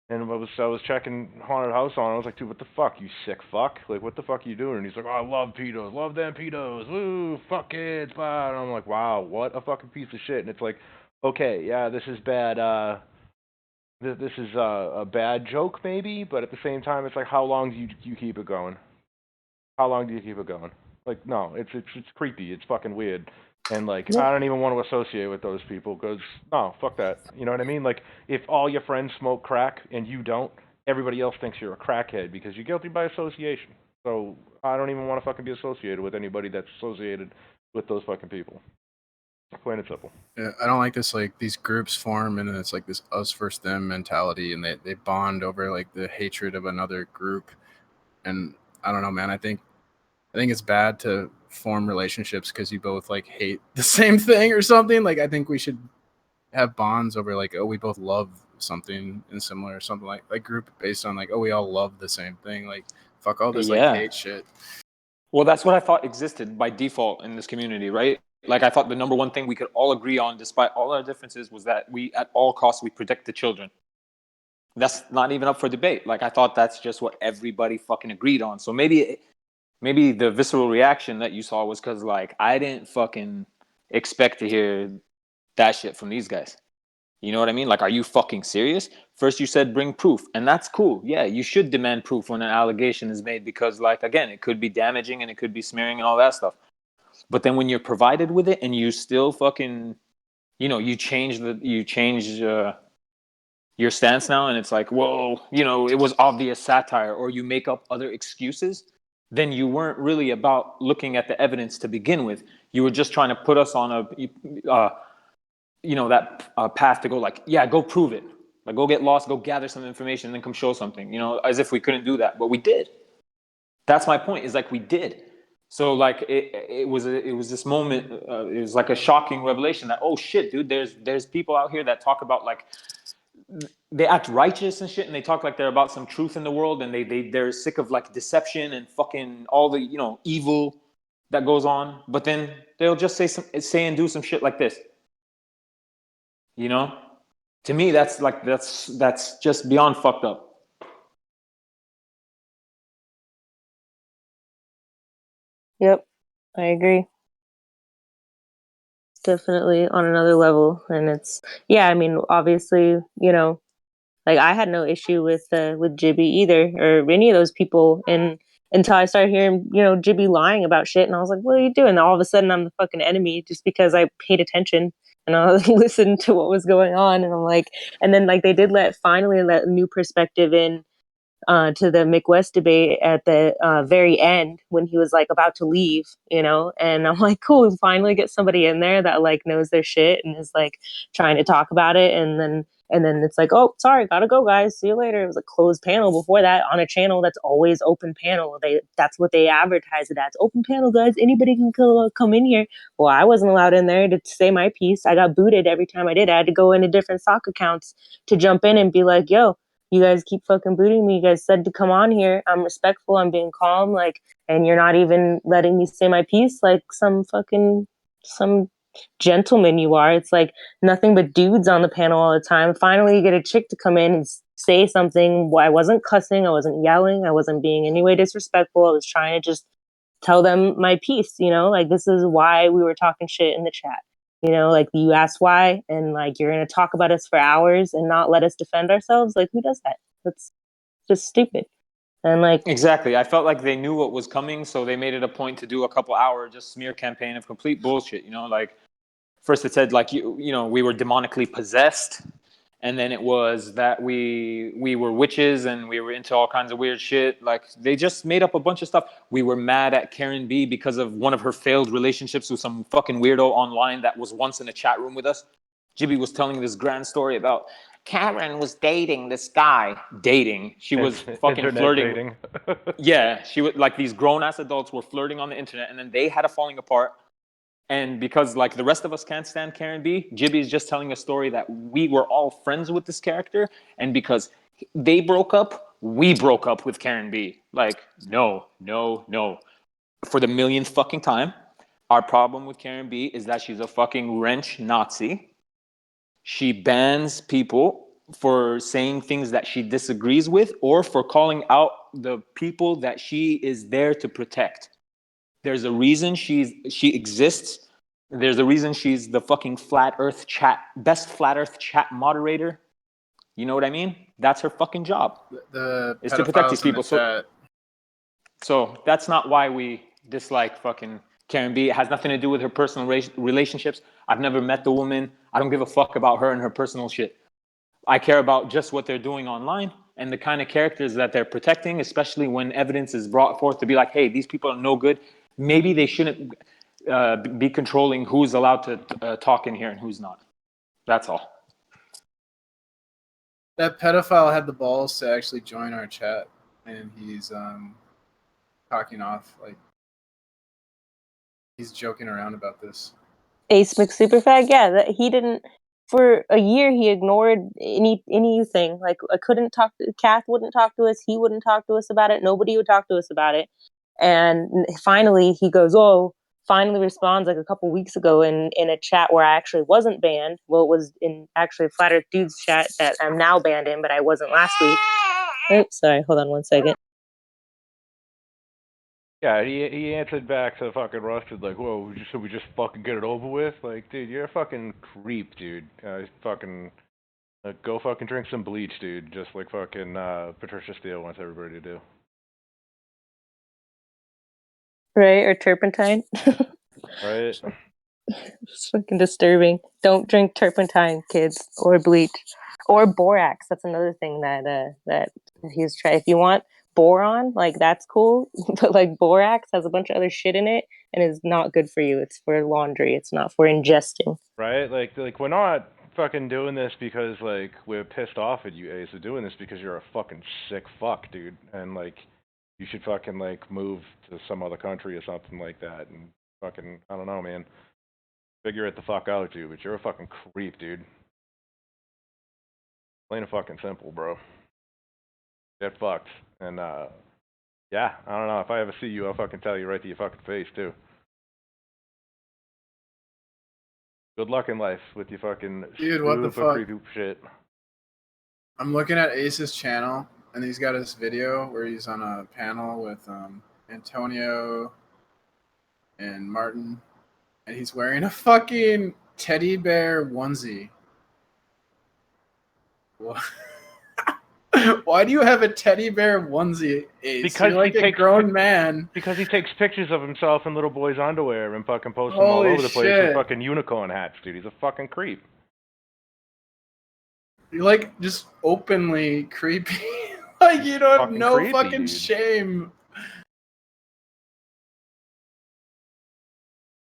and I was checking Haunted House on. I was like, dude, what the fuck, you sick fuck? Like, what the fuck are you doing? And he's like, oh, I love pedos, love them pedos, woo, fuck kids, blah. And I'm like, wow, what a fucking piece of shit. And it's like, okay, yeah, this is bad. This is a bad joke maybe, but at the same time, it's like, how long do you keep it going? How long do you keep it going? Like, no, it's creepy. It's fucking weird. And, like, I don't even want to associate with those people because, no, fuck that. You know what I mean? Like, if all your friends smoke crack and you don't, everybody else thinks you're a crackhead because you're guilty by association. So I don't even want to fucking be associated with anybody that's associated with those fucking people. Plain and simple. Yeah, I don't like this. Like these groups form, and then it's like this us versus them mentality, and they bond over like the hatred of another group. And I don't know, man. I think it's bad to form relationships because you both like hate the same thing or something. Like I think we should have bonds over like, oh, we both love something and similar or something like group based on like, oh, we all love the same thing. Like fuck all this like hate shit. Well, that's what I thought existed by default in this community, right? Like I thought the number one thing we could all agree on, despite all our differences, was that we at all costs we protect the children. That's not even up for debate. Like I thought that's just what everybody fucking agreed on. So maybe the visceral reaction that you saw was because like I didn't fucking expect to hear that shit from these guys. You know what I mean? Like, are you fucking serious? First you said bring proof, and that's cool. Yeah, you should demand proof when an allegation is made because, like, again, it could be damaging and it could be smearing and all that stuff. But then when you're provided with it and you still fucking, you change your stance now, and it's like, whoa, it was obvious satire, or you make up other excuses, then you weren't really about looking at the evidence to begin with. You were just trying to put us on that path to go like, yeah, go prove it. Like, go get lost, go gather some information, and then come show something, as if we couldn't do that. But we did. That's my point, is like we did. So like it was this moment, it was like a shocking revelation that, oh shit, dude, there's people out here that talk about like, they act righteous and shit, and they talk like they're about some truth in the world, and they're sick of like deception and fucking all the evil that goes on, but then they'll just say and do some shit like this. To me, that's just beyond fucked up. Yep, I agree. Definitely on another level, and I mean, obviously, like I had no issue with Jibby either, or any of those people, and until I started hearing, Jibby lying about shit, and I was like, what are you doing? And all of a sudden, I'm the fucking enemy just because I paid attention and I listened to what was going on, and I'm like, and then like they did finally let new perspective in to the McWest debate at the very end when he was like about to leave, and I'm like, cool, we finally get somebody in there that like knows their shit and is like trying to talk about it, and then it's like, oh, sorry, gotta go, guys, see you later. It was a closed panel before that on a channel that's always open panel. That's what they advertise it as, open panel, guys, anybody can come in here. Well, I wasn't allowed in there to say my piece. I got booted every time I did. I had to go into different sock accounts to jump in and be like, yo, you guys keep fucking booting me. You guys said to come on here. I'm respectful. I'm being calm. Like, and you're not even letting me say my piece like some gentleman you are. It's like nothing but dudes on the panel all the time. Finally, you get a chick to come in and say something. I wasn't cussing. I wasn't yelling. I wasn't being any way disrespectful. I was trying to just tell them my piece, like this is why we were talking shit in the chat. Like you asked why, and like you're going to talk about us for hours and not let us defend ourselves. Like, who does that? That's just stupid. And like, exactly, I felt like they knew what was coming, so they made it a point to do a couple hour just smear campaign of complete bullshit. Like first it said like we were demonically possessed, and then it was that we were witches and we were into all kinds of weird shit. Like they just made up a bunch of stuff. We were mad at Karen B because of one of her failed relationships with some fucking weirdo online that was once in a chat room with us. Jibby was telling this grand story about Karen was dating this guy. She was fucking flirting. Dating. Yeah, she was like, these grown ass adults were flirting on the internet, and then they had a falling apart. And because like the rest of us can't stand Karen B, Jibby is just telling a story that we were all friends with this character, and because they broke up, we broke up with Karen B. Like, no. For the millionth fucking time, our problem with Karen B is that she's a fucking wrench Nazi. She bans people for saying things that she disagrees with or for calling out the people that she is there to protect. There's a reason she exists. There's a reason she's the fucking best flat earth chat moderator. You know what I mean? That's her fucking job. Is to protect these people. So that's not why we dislike fucking Karen B. It has nothing to do with her personal relationships. I've never met the woman. I don't give a fuck about her and her personal shit. I care about just what they're doing online and the kind of characters that they're protecting, especially when evidence is brought forth to be like, hey, these people are no good. Maybe they shouldn't. be controlling who's allowed to talk in here and who's not. That's all. That pedophile had the balls to actually join our chat, and he's talking off, like he's joking around about this. Ace McSuperfag, yeah, that he didn't. For a year, he ignored anything. Like, I couldn't talk to Kath. Wouldn't talk to us. He wouldn't talk to us about it. Nobody would talk to us about it. And finally, he goes, "Oh." Finally responds like a couple weeks ago in a chat where I actually wasn't banned. Well, it was in actually Flat Earth Dudes chat that I'm now banned in, but I wasn't last week. Oops, sorry. Hold on one second. Yeah, he answered back to fucking Rusted like, "Whoa, should we just fucking get it over with?" Like, dude, you're a fucking creep, dude. Fucking go fucking drink some bleach, dude. Just like fucking Patricia Steele wants everybody to do. Right, or turpentine. Right. It's fucking disturbing. Don't drink turpentine, kids, or bleach, or borax. That's another thing that he's trying. If you want boron, like that's cool, but like borax has a bunch of other shit in it and is not good for you. It's for laundry. It's not for ingesting. Right? Like we're not fucking doing this because like we're pissed off at you, Ace. We're doing this because you're a fucking sick fuck, dude, and like you should fucking like move to some other country or something like that, and fucking I don't know, man. Figure it the fuck out, dude. But you're a fucking creep, dude. Plain and fucking simple, bro. Get fucked. And yeah, I don't know. If I ever see you, I'll fucking tell you right to your fucking face too. Good luck in life with your fucking Dude, what the fuck? creepy shit. I'm looking at Ace's channel, and he's got this video where he's on a panel with Antonio and Martin, and he's wearing a fucking teddy bear onesie. Why do you have a teddy bear onesie, Ace? Because you're like a grown man. Because he takes pictures of himself in little boys' underwear and fucking posts them all Holy over the place shit. with fucking unicorn hats, dude. He's a fucking creep. You're like just openly creepy. Like you don't have Fucking no creepy, fucking dude. shame.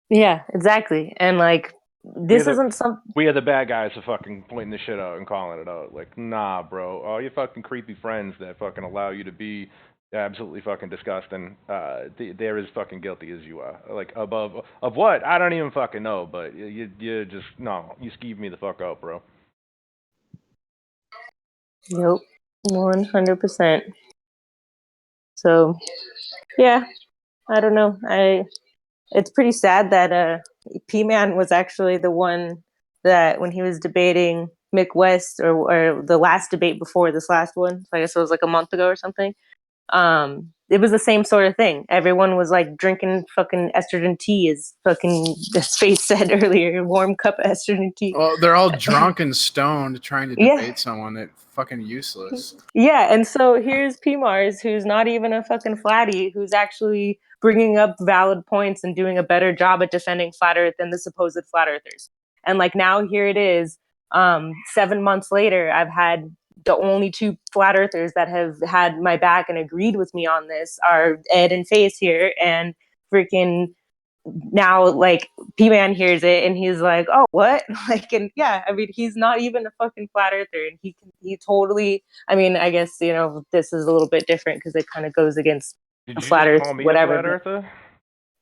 Yeah, exactly. And like this isn't some. We are the bad guys for fucking pointing this shit out and calling it out. Like, nah, bro. All your fucking creepy friends that fucking allow you to be absolutely fucking disgusting, they're as fucking guilty as you are. Like, of what? I don't even fucking know, but you just, no, you skeeve me the fuck out, bro. Yep, 100%. So, yeah, I don't know. It's pretty sad that P-Man was actually the one that when he was debating Mick West or the last debate before this last one, so I guess it was like a month ago or something. It was the same sort of thing. Everyone was like drinking fucking estrogen tea, as fucking Space said earlier, warm cup of estrogen tea. Well, they're all drunk and stoned trying to debate someone that fucking useless. Yeah, and so here's P Mars, who's not even a fucking flatty, who's actually bringing up valid points and doing a better job at defending flat Earth than the supposed flat Earthers. And like now, here it is. 7 months later, I've had the only two flat Earthers that have had my back and agreed with me on this are Ed and Face here, and freaking now like P-Man hears it and he's like, oh, what? Like, and yeah, I mean, he's not even a fucking flat earther, and he totally, I mean, I guess, you know, this is a little bit different because it kind of goes against Did a you flat just earth, call me whatever. a flat earther?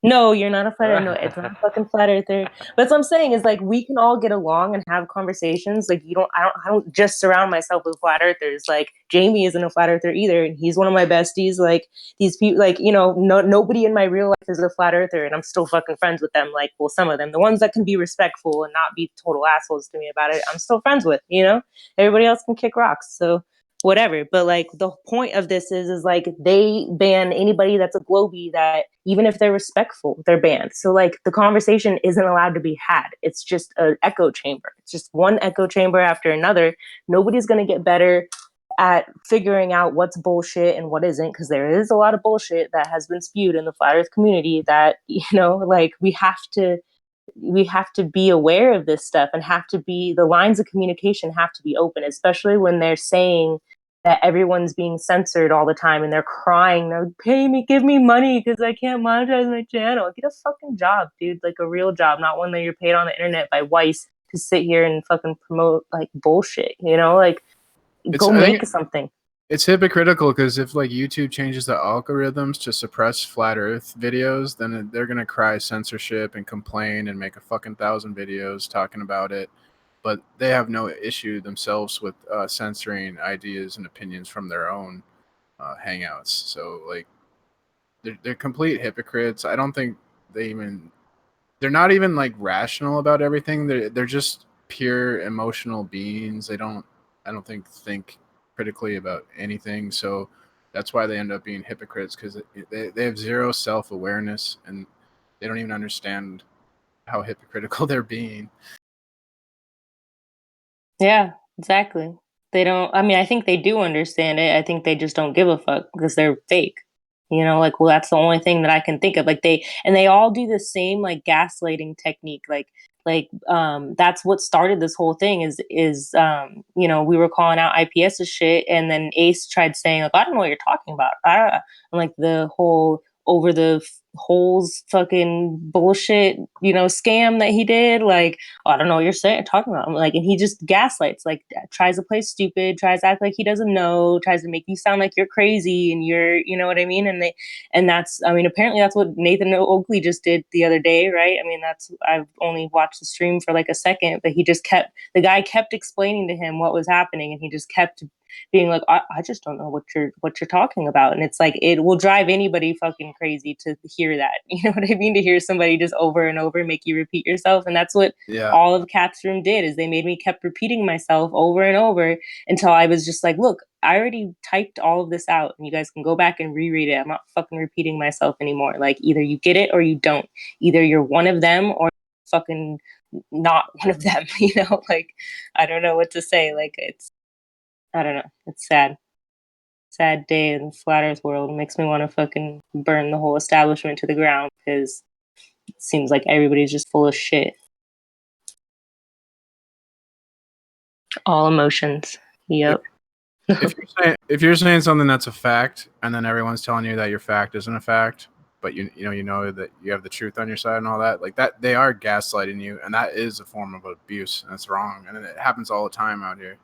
No, you're not a flat earther. No, it's not a fucking flat earther. But that's what I'm saying is like we can all get along and have conversations. Like I don't just surround myself with flat earthers. Like Jamie isn't a flat earther either, and he's one of my besties. Like these people, like you know, nobody in my real life is a flat earther, and I'm still fucking friends with them. Like, well, some of them, the ones that can be respectful and not be total assholes to me about it, I'm still friends with. You know, everybody else can kick rocks. So whatever. But like the point of this is like they ban anybody that's a globie that even if they're respectful, they're banned. So like the conversation isn't allowed to be had. It's just an echo chamber. It's just one echo chamber after another. Nobody's going to get better at figuring out what's bullshit and what isn't, because there is a lot of bullshit that has been spewed in the flat earth community that, you know, like we have to be aware of this stuff and have to be, the lines of communication have to be open, especially when they're saying that everyone's being censored all the time and they're crying. They're like, pay me, give me money because I can't monetize my channel. Get a fucking job, dude. Like a real job, not one that you're paid on the internet by Weiss to sit here and fucking promote like bullshit, you know? Like, go make something. It's hypocritical because if like YouTube changes the algorithms to suppress flat Earth videos, then they're gonna cry censorship and complain and make a fucking 1,000 videos talking about it. But they have no issue themselves with censoring ideas and opinions from their own hangouts. So like, they're complete hypocrites. I don't think they're not even like rational about everything. They're just pure emotional beings. I don't think critically about anything. So that's why they end up being hypocrites, because they have zero self-awareness and they don't even understand how hypocritical they're being. Yeah, exactly. They don't, I mean, I think they do understand it. I think they just don't give a fuck because they're fake. You know, like, well, that's the only thing that I can think of. Like they all do the same like gaslighting technique. That's what started this whole thing you know, we were calling out IPS as shit, and then Ace tried saying like, I don't know what you're talking about. And like the whole over the holes fucking bullshit, you know, scam that he did. Like, I don't know what you're talking about. Like, and he just gaslights, like tries to play stupid, tries to act like he doesn't know, tries to make you sound like you're crazy and you know what I mean? And that's, I mean, apparently that's what Nathan Oakley just did the other day, right? I mean, I've only watched the stream for like a second, but the guy kept explaining to him what was happening, and he just kept being like, I just don't know what you're talking about. And it's like, it will drive anybody fucking crazy to hear that. You know what I mean? To hear somebody just over and over make you repeat yourself. And that's what all of Cat's Room did, is they made me kept repeating myself over and over until I was just like, look, I already typed all of this out and you guys can go back and reread it. I'm not fucking repeating myself anymore. Like, either you get it or you don't. Either you're one of them or fucking not one of them, you know? Like, I don't know what to say. Like, I don't know. It's sad. Sad day in the flat earth world. It makes me want to fucking burn the whole establishment to the ground because it seems like everybody's just full of shit. All emotions. Yep. If you're saying something that's a fact, and then everyone's telling you that your fact isn't a fact, but you know that you have the truth on your side and all that, like that, they are gaslighting you, and that is a form of abuse, and it's wrong, and it happens all the time out here.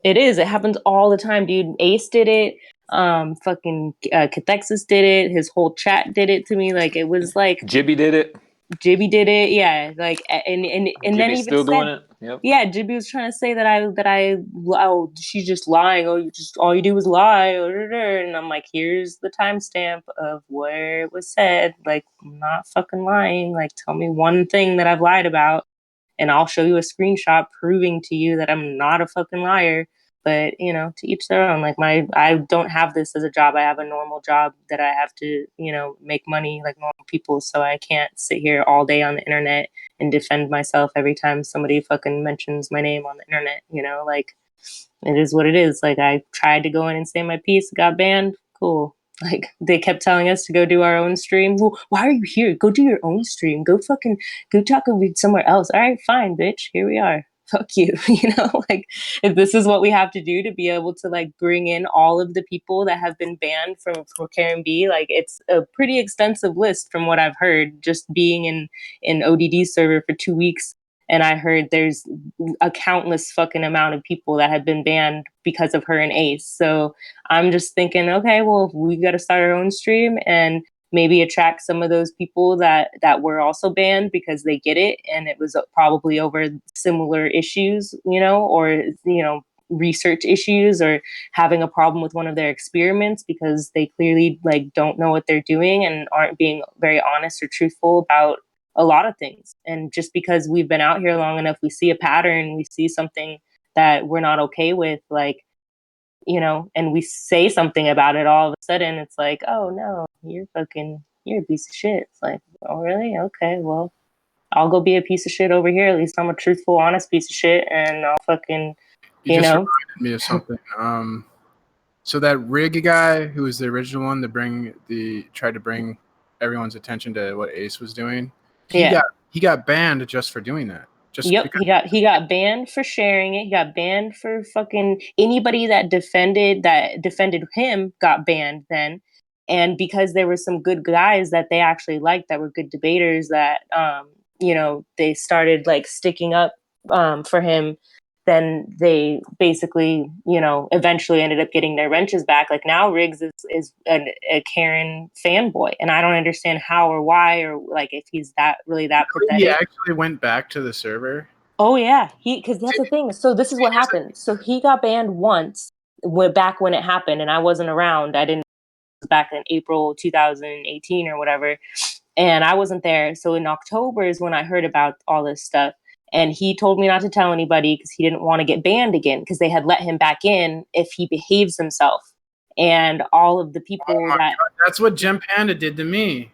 It is. It happens all the time, dude. Ace did it. Fucking Cathexis did it. His whole chat did it to me. Like, it was like Jibby did it. Jibby did it. Yeah. Like, and then Jibby's even still said, doing it. Yep. yeah, Jibby was trying to say oh, she's just lying. Oh, all you do is lie. And I'm like, here's the timestamp of where it was said. Like, I'm not fucking lying. Like, tell me one thing that I've lied about, and I'll show you a screenshot proving to you that I'm not a fucking liar. But, you know, to each their own. Like, I don't have this as a job. I have a normal job that I have to, you know, make money like normal people. So I can't sit here all day on the internet and defend myself every time somebody fucking mentions my name on the internet. You know, like, it is what it is. Like, I tried to go in and say my piece, got banned. Cool. Like, they kept telling us to go do our own stream. Well, why are you here? Go do your own stream. Go talk somewhere else. All right, fine, bitch. Here we are. Fuck you. You know, like, if this is what we have to do to be able to like bring in all of the people that have been banned from Karen B, like, it's a pretty extensive list from what I've heard, just being in ODD server for 2 weeks. And I heard there's a countless fucking amount of people that have been banned because of her and Ace. So I'm just thinking, okay, well, we got to start our own stream and maybe attract some of those people that were also banned because they get it, and it was probably over similar issues, you know, or, you know, research issues, or having a problem with one of their experiments because they clearly like don't know what they're doing and aren't being very honest or truthful about a lot of things. And just because we've been out here long enough, we see a pattern, we see something that we're not okay with, like, you know, and we say something about it, all of a sudden it's like, oh no, you're a piece of shit. It's like, oh really? Okay, well, I'll go be a piece of shit over here. At least I'm a truthful, honest piece of shit, and I'll fucking, you know. Reminded me of something. So that Rig guy, who was the original one tried to bring everyone's attention to what Ace was doing, he got banned just for doing that. Yep, he got banned for sharing it. He got banned for fucking anybody that defended him got banned then. And because there were some good guys that they actually liked that were good debaters that they started like sticking up for him, then they basically, eventually ended up getting their wrenches back. Like now Riggs is a Karen fanboy, and I don't understand how or why, or like if he's that pathetic. He actually went back to the server. Oh yeah, because that's the thing. So this is what happened. So he got banned once, back when it happened, and I wasn't around. I didn't. It was back in April 2018 or whatever, and I wasn't there. So in October is when I heard about all this stuff. And he told me not to tell anybody because he didn't want to get banned again because they had let him back in if he behaves himself. And all of the people God, that's what Gem Panda did to me.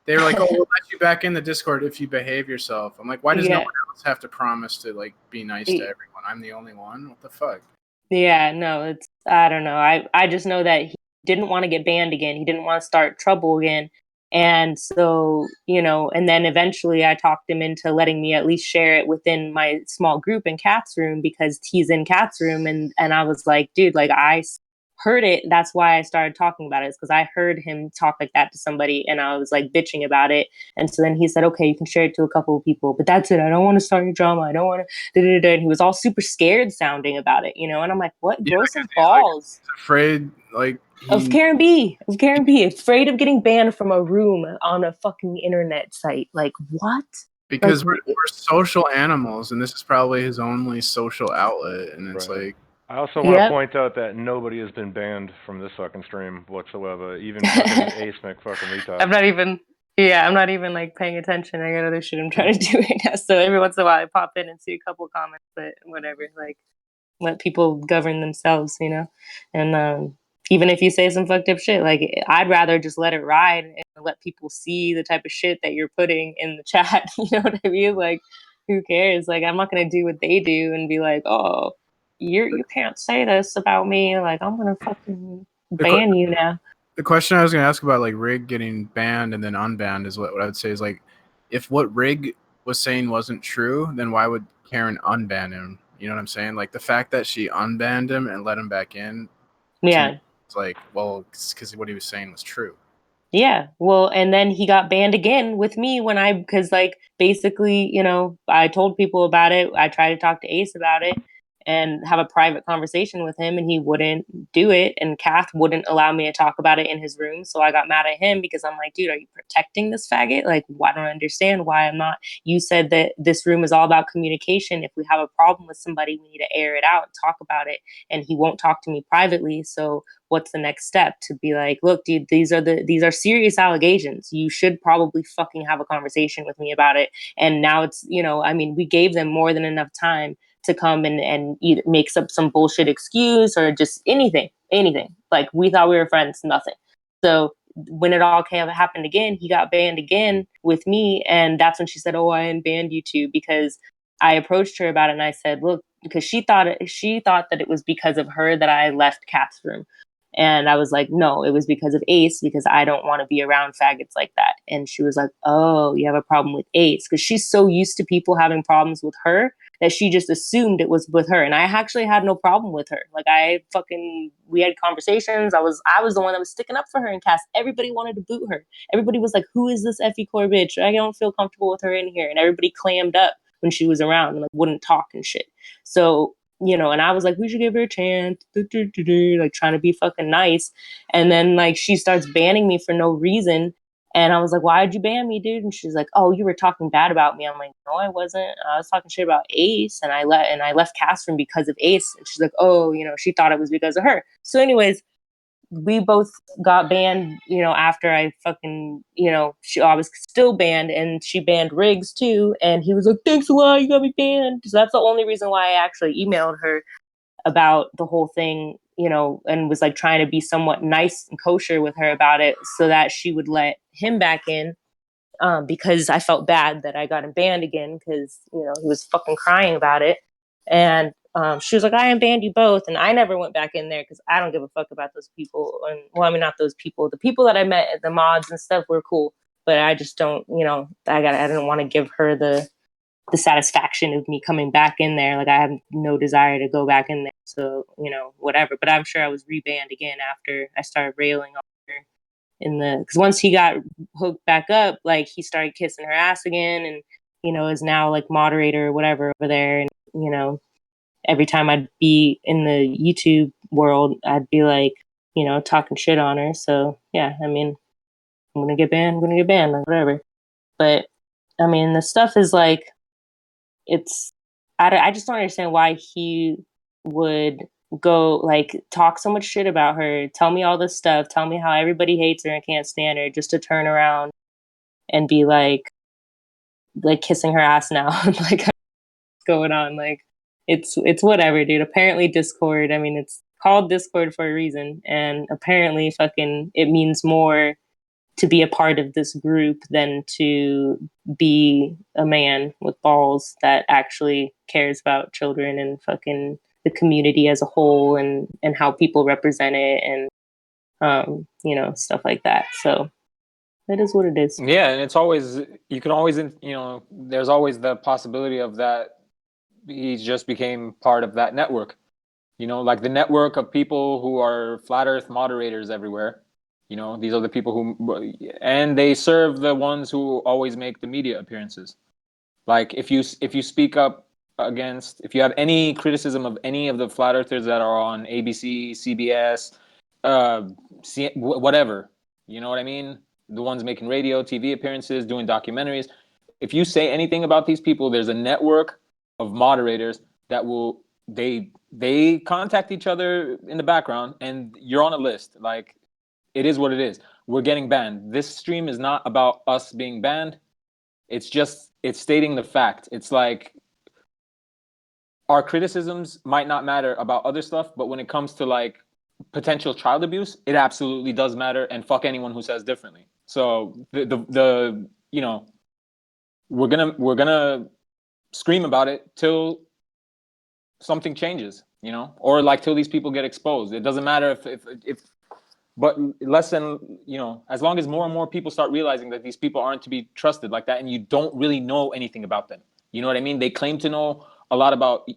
They were like, "Oh, we'll let you back in the Discord if you behave yourself." I'm like, "Why does no one else have to promise to like be nice to everyone? I'm the only one. What the fuck?" Yeah, no, I don't know. I just know that he didn't want to get banned again. He didn't want to start trouble again. And so, and then eventually I talked him into letting me at least share it within my small group in Kat's room because he's in Kat's room. And I was like, dude, like I heard it. That's why I started talking about it, is because I heard him talk like that to somebody and I was like bitching about it. And so then he said, okay, you can share it to a couple of people, but that's it. I don't want to start your drama. I don't want to. And he was all super scared sounding about it, and I'm like, what? Grow some balls. He's afraid, like, of Karen B. Afraid of getting banned from a room on a fucking internet site. Like, what? Because we're social animals, and this is probably his only social outlet, and it's like. I also want to point out that nobody has been banned from this fucking stream whatsoever. Even fucking Ace fucking retard. I'm not even like paying attention. I got other shit I'm trying to do right now. So every once in a while I pop in and see a couple comments, but whatever. Like, let people govern themselves, And even if you say some fucked up shit, like I'd rather just let it ride and let people see the type of shit that you're putting in the chat. You know what I mean? Like, who cares? Like, I'm not gonna do what they do and be like, oh, you can't say this about me. Like, I'm gonna fucking ban you now. The question I was gonna ask about like Rig getting banned and then unbanned is what I would say is like, if what Rig was saying wasn't true, then why would Karen unban him? You know what I'm saying? Like the fact that she unbanned him and let him back in. Yeah. It's like, well, because what he was saying was true. Yeah. Well, and then he got banned again with me because like basically, I told people about it. I tried to talk to Ace about it and have a private conversation with him, and he wouldn't do it. And Kath wouldn't allow me to talk about it in his room. So I got mad at him because I'm like, dude, are you protecting this faggot? Like, I don't understand why I'm not. You said that this room is all about communication. If we have a problem with somebody, we need to air it out and talk about it. And he won't talk to me privately. So what's the next step? To be like, look, dude, these are serious allegations. You should probably fucking have a conversation with me about it. And now it's, we gave them more than enough time to come and either makes up some bullshit excuse or just anything. Like, we thought we were friends, nothing. So when it all happened again, he got banned again with me. And that's when she said, oh, I unbanned you too, because I approached her about it and I said, look, because she thought that it was because of her that I left Kat's room. And I was like, no, it was because of Ace, because I don't want to be around faggots like that. And she was like, oh, you have a problem with Ace? Because she's so used to people having problems with her that she just assumed it was with her. And I actually had no problem with her. Like, we had conversations. I was the one that was sticking up for her in cast. Everybody wanted to boot her. Everybody was like, who is this Effie Core bitch? I don't feel comfortable with her in here. And everybody clammed up when she was around and like wouldn't talk and shit. So, and I was like, we should give her a chance, like trying to be fucking nice. And then like she starts banning me for no reason. And I was like, why'd you ban me, dude? And she's like, oh, you were talking bad about me. I'm like, no, I wasn't. I was talking shit about Ace, and I left cast room because of Ace. And she's like, oh, she thought it was because of her. So anyways, we both got banned, after I fucking, I was still banned, and she banned Riggs too. And he was like, thanks a lot, you got me banned. So that's the only reason why I actually emailed her about the whole thing, and was like trying to be somewhat nice and kosher with her about it so that she would let him back in. Because I felt bad that I got him banned again because, he was fucking crying about it. And she was like, I unbanned you both. And I never went back in there because I don't give a fuck about those people. And not those people. The people that I met at the mods and stuff were cool. But I just don't, I didn't want to give her the the satisfaction of me coming back in there. Like I have no desire to go back in there. So, whatever. But I'm sure I was rebanned again after I started railing on her because once he got hooked back up, like he started kissing her ass again and, is now like moderator or whatever over there. And, every time I'd be in the YouTube world, I'd be like, talking shit on her. So yeah, I mean, I'm going to get banned, like whatever. But I mean, the stuff is like, I just don't understand why he would go like talk so much shit about her, tell me all this stuff, tell me how everybody hates her and can't stand her, just to turn around and be like kissing her ass now. Like what's going on? Like it's whatever, dude. Apparently Discord, I mean, it's called Discord for a reason, and apparently fucking it means more to be a part of this group than to be a man with balls that actually cares about children and fucking the community as a whole and how people represent it and stuff like that. So it is what it is. Yeah, and it's always, you can always, there's always the possibility of that he just became part of that network. Like the network of people who are flat earth moderators everywhere. These are the people who, and they serve the ones who always make the media appearances. Like if you speak up against, if you have any criticism of any of the flat earthers that are on ABC, CBS, whatever, you know what I mean? The ones making radio, TV appearances, doing documentaries. If you say anything about these people, there's a network of moderators that will they contact each other in the background, and you're on a list. Like it is what it is. We're getting banned. This stream is not about us being banned. It's stating the fact. It's like our criticisms might not matter about other stuff, but when it comes to like potential child abuse, it absolutely does matter, and fuck anyone who says differently. So the we're gonna scream about it till something changes, or like till these people get exposed. It doesn't matter if but less than, as long as more and more people start realizing that these people aren't to be trusted like that, and you don't really know anything about them. You know what I mean? They claim to know a lot about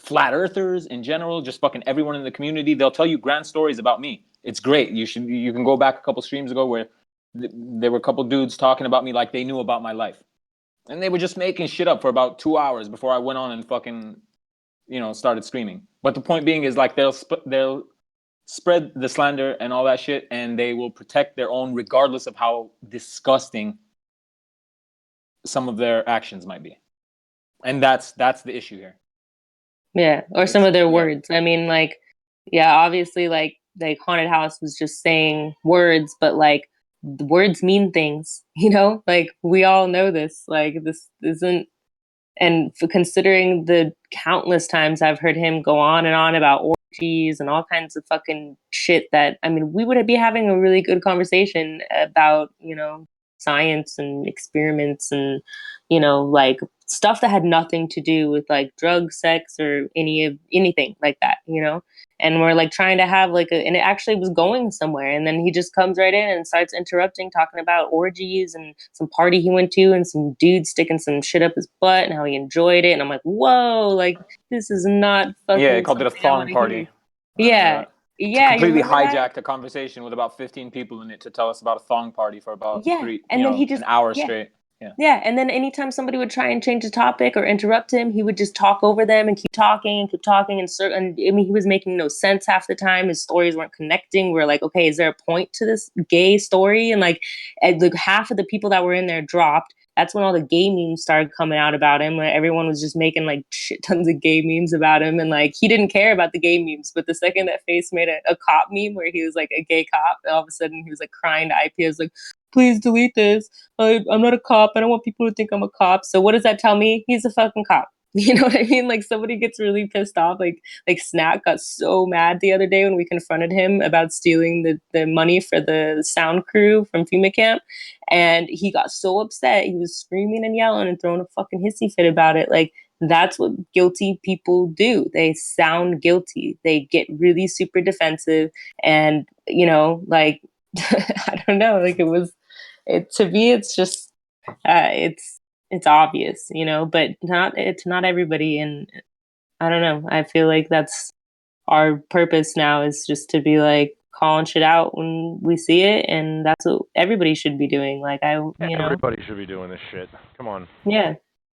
flat earthers in general, just fucking everyone in the community. They'll tell you grand stories about me. It's great. You can go back a couple streams ago where there were a couple dudes talking about me like they knew about my life. And they were just making shit up for about 2 hours before I went on and fucking, started screaming. But the point being is like they'll spread the slander and all that shit, and they will protect their own regardless of how disgusting some of their actions might be. And that's the issue here. Yeah, or some of their words. I mean, like, yeah, obviously, like Haunted House was just saying words, but like the words mean things, like we all know this. Like this isn't, and for considering the countless times I've heard him go on and on about orgies and all kinds of fucking shit that, I mean, we would be having a really good conversation about, science and experiments and, like stuff that had nothing to do with like drug, sex, or anything like that, and we're like trying to have like and it actually was going somewhere, and then he just comes right in and starts interrupting, talking about orgies and some party he went to and some dude sticking some shit up his butt and how he enjoyed it, and I'm like, whoa, like this is not fucking. Yeah, he called it a thong party. Yeah. Yeah, completely hijacked a conversation with about 15 people in it to tell us about a thong party for about an hour straight. Yeah, and then anytime somebody would try and change the topic or interrupt him, he would just talk over them and keep talking and keep talking. And I mean, he was making no sense half the time. His stories weren't connecting. We're like, okay, is there a point to this gay story? And like half of the people that were in there dropped. That's when all the gay memes started coming out about him, where everyone was just making like shit tons of gay memes about him. And like, he didn't care about the gay memes. But the second that Face made a cop meme where he was like a gay cop, and all of a sudden he was like crying to IPS, like, please delete this. I'm not a cop. I don't want people to think I'm a cop. So what does that tell me? He's a fucking cop. You know what I mean? Like somebody gets really pissed off. Like Snack got so mad the other day when we confronted him about stealing the money for the sound crew from FEMA camp. And he got so upset. He was screaming and yelling and throwing a fucking hissy fit about it. Like that's what guilty people do. They sound guilty. They get really super defensive. And, like, I don't know, like to me, it's just, it's obvious, but it's not everybody. And I don't know. I feel like that's our purpose now, is just to be like calling shit out when we see it, and that's what everybody should be doing. Like Everybody should be doing this shit. Come on. Yeah.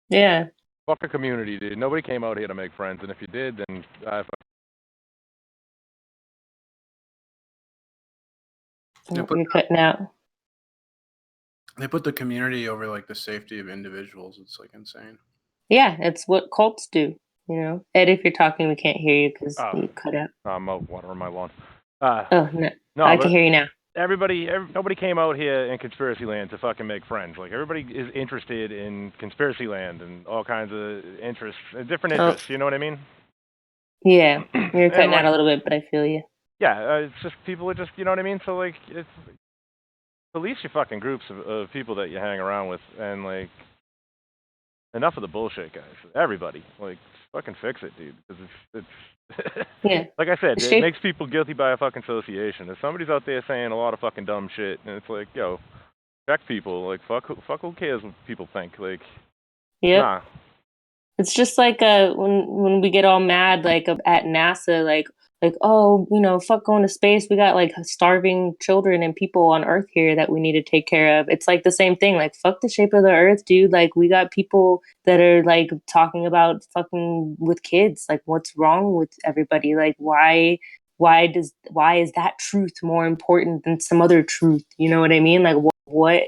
Yeah. Fuck a community, dude. Nobody came out here to make friends, and if you did, then You're cutting out. They put the community over like the safety of individuals. It's like insane. Yeah, it's what cults do. Ed, if you're talking, we can't hear you because you cut out. I'm out watering my lawn. Oh no, I but can hear you now. Nobody came out here in conspiracy land to fucking make friends. Like, everybody is interested in conspiracy land and all kinds of interests, different interests. You know what I mean? Yeah, you're cutting out a little bit, but I feel you. Yeah, it's just people are just, you know what I mean? So, like, it's police your fucking groups of people that you hang around with, and, like, enough of the bullshit, guys. Everybody, like, fucking fix it, dude. Because it's yeah. Like I said, it makes people guilty by a fucking association. If somebody's out there saying a lot of fucking dumb shit, and it's like, yo, check people. Like, fuck who cares what people think? Like, nah. It's just like when we get all mad like at NASA, like oh, fuck going to space. We got like starving children and people on Earth here that we need to take care of. It's like the same thing. Like, fuck the shape of the Earth, dude. Like, we got people that are like talking about fucking with kids. Like, what's wrong with everybody? Like, why is that truth more important than some other truth? You know what I mean? Like, what?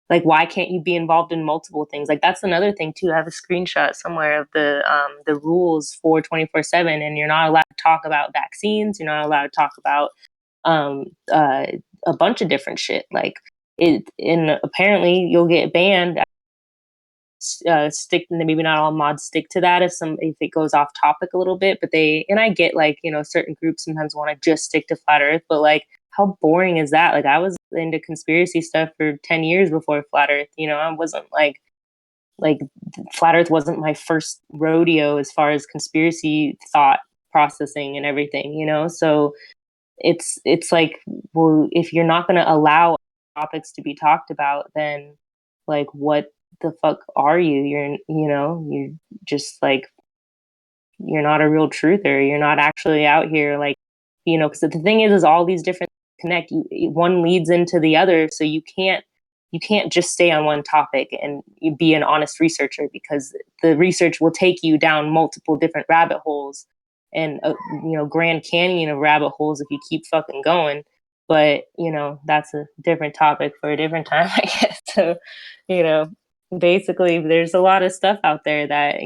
Like, why can't you be involved in multiple things? Like, that's another thing too. I have a screenshot somewhere of the rules for 24/7, and you're not allowed to talk about vaccines. You're not allowed to talk about a bunch of different shit. Like, and apparently you'll get banned. Stick, maybe not all mods stick to that if it goes off topic a little bit, but and I get like, certain groups sometimes want to just stick to flat Earth, but like, how boring is that? Like, I was into conspiracy stuff for 10 years before flat Earth. I wasn't like flat Earth wasn't my first rodeo as far as conspiracy thought processing and everything. So it's like, well, if you're not going to allow topics to be talked about, then like, what the fuck are you? You're just like, you're not a real truther. You're not actually out here, like, because the thing is all these different connect. One leads into the other, so you can't just stay on one topic and be an honest researcher, because the research will take you down multiple different rabbit holes and Grand Canyon of rabbit holes if you keep fucking going. But that's a different topic for a different time, I guess. So basically there's a lot of stuff out there that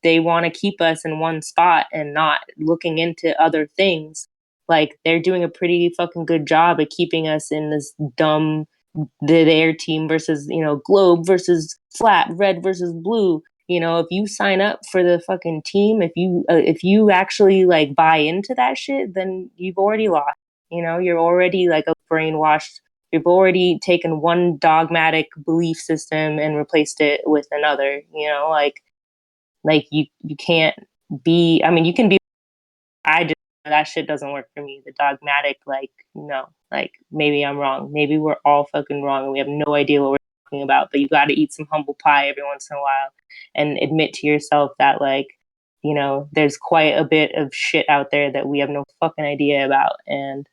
they want to keep us in one spot and not looking into other things. Like, they're doing a pretty fucking good job of keeping us in this dumb their team versus globe versus flat, red versus blue. If you sign up for the fucking team, if you actually like buy into that shit, then you've already lost. You're already like a brainwashed. You've already taken one dogmatic belief system and replaced it with another. Like you can't be. I mean, you can be. I just, that shit doesn't work for me. The dogmatic, like, no, like, maybe I'm wrong. Maybe we're all fucking wrong and we have no idea what we're talking about. But you got to eat some humble pie every once in a while and admit to yourself that, like, there's quite a bit of shit out there that we have no fucking idea about. And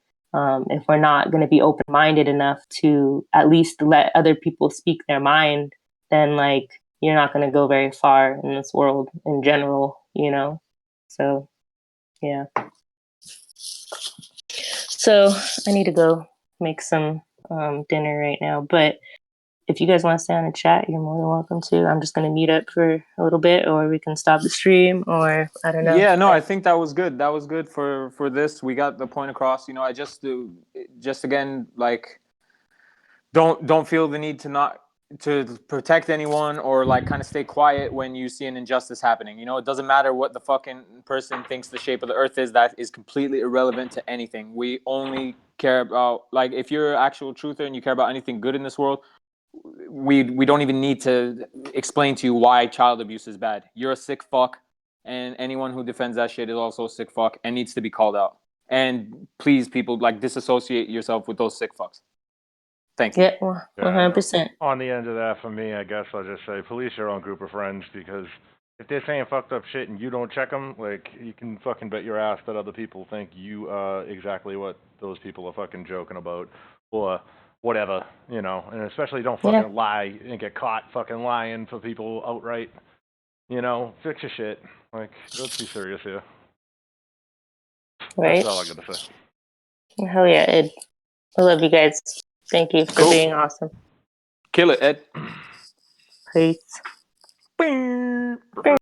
if we're not going to be open minded enough to at least let other people speak their mind, then like, you're not going to go very far in this world in general. So yeah. So I need to go make some dinner right now. But if you guys want to stay on the chat, you're more than welcome to. I'm just going to mute up for a little bit, or we can stop the stream, or I don't know. Yeah, no, I think that was good. That was good for this. We got the point across. I just again, like, don't feel the need to protect anyone, or like kind of stay quiet when you see an injustice happening. It doesn't matter what the fucking person thinks the shape of the earth is. That is completely irrelevant to anything. We only care about, like, if you're an actual truther and you care about anything good in this world, we don't even need to explain to you why child abuse is bad. You're a sick fuck, and anyone who defends that shit is also a sick fuck and needs to be called out. And please, people, like, disassociate yourself with those sick fucks. Thank you. Yeah, 100%. On the end of that, for me, I guess I'll just say police your own group of friends, because if they're saying fucked up shit and you don't check them, like, you can fucking bet your ass that other people think you are exactly what those people are fucking joking about, or whatever, you know. And especially don't fucking lie and get caught fucking lying for people outright. You know, fix your shit. Like, let's be serious here. Right. That's all I gotta say. Hell yeah, Ed. I love you guys. Thank you for being awesome. Kill it, Ed. Peace.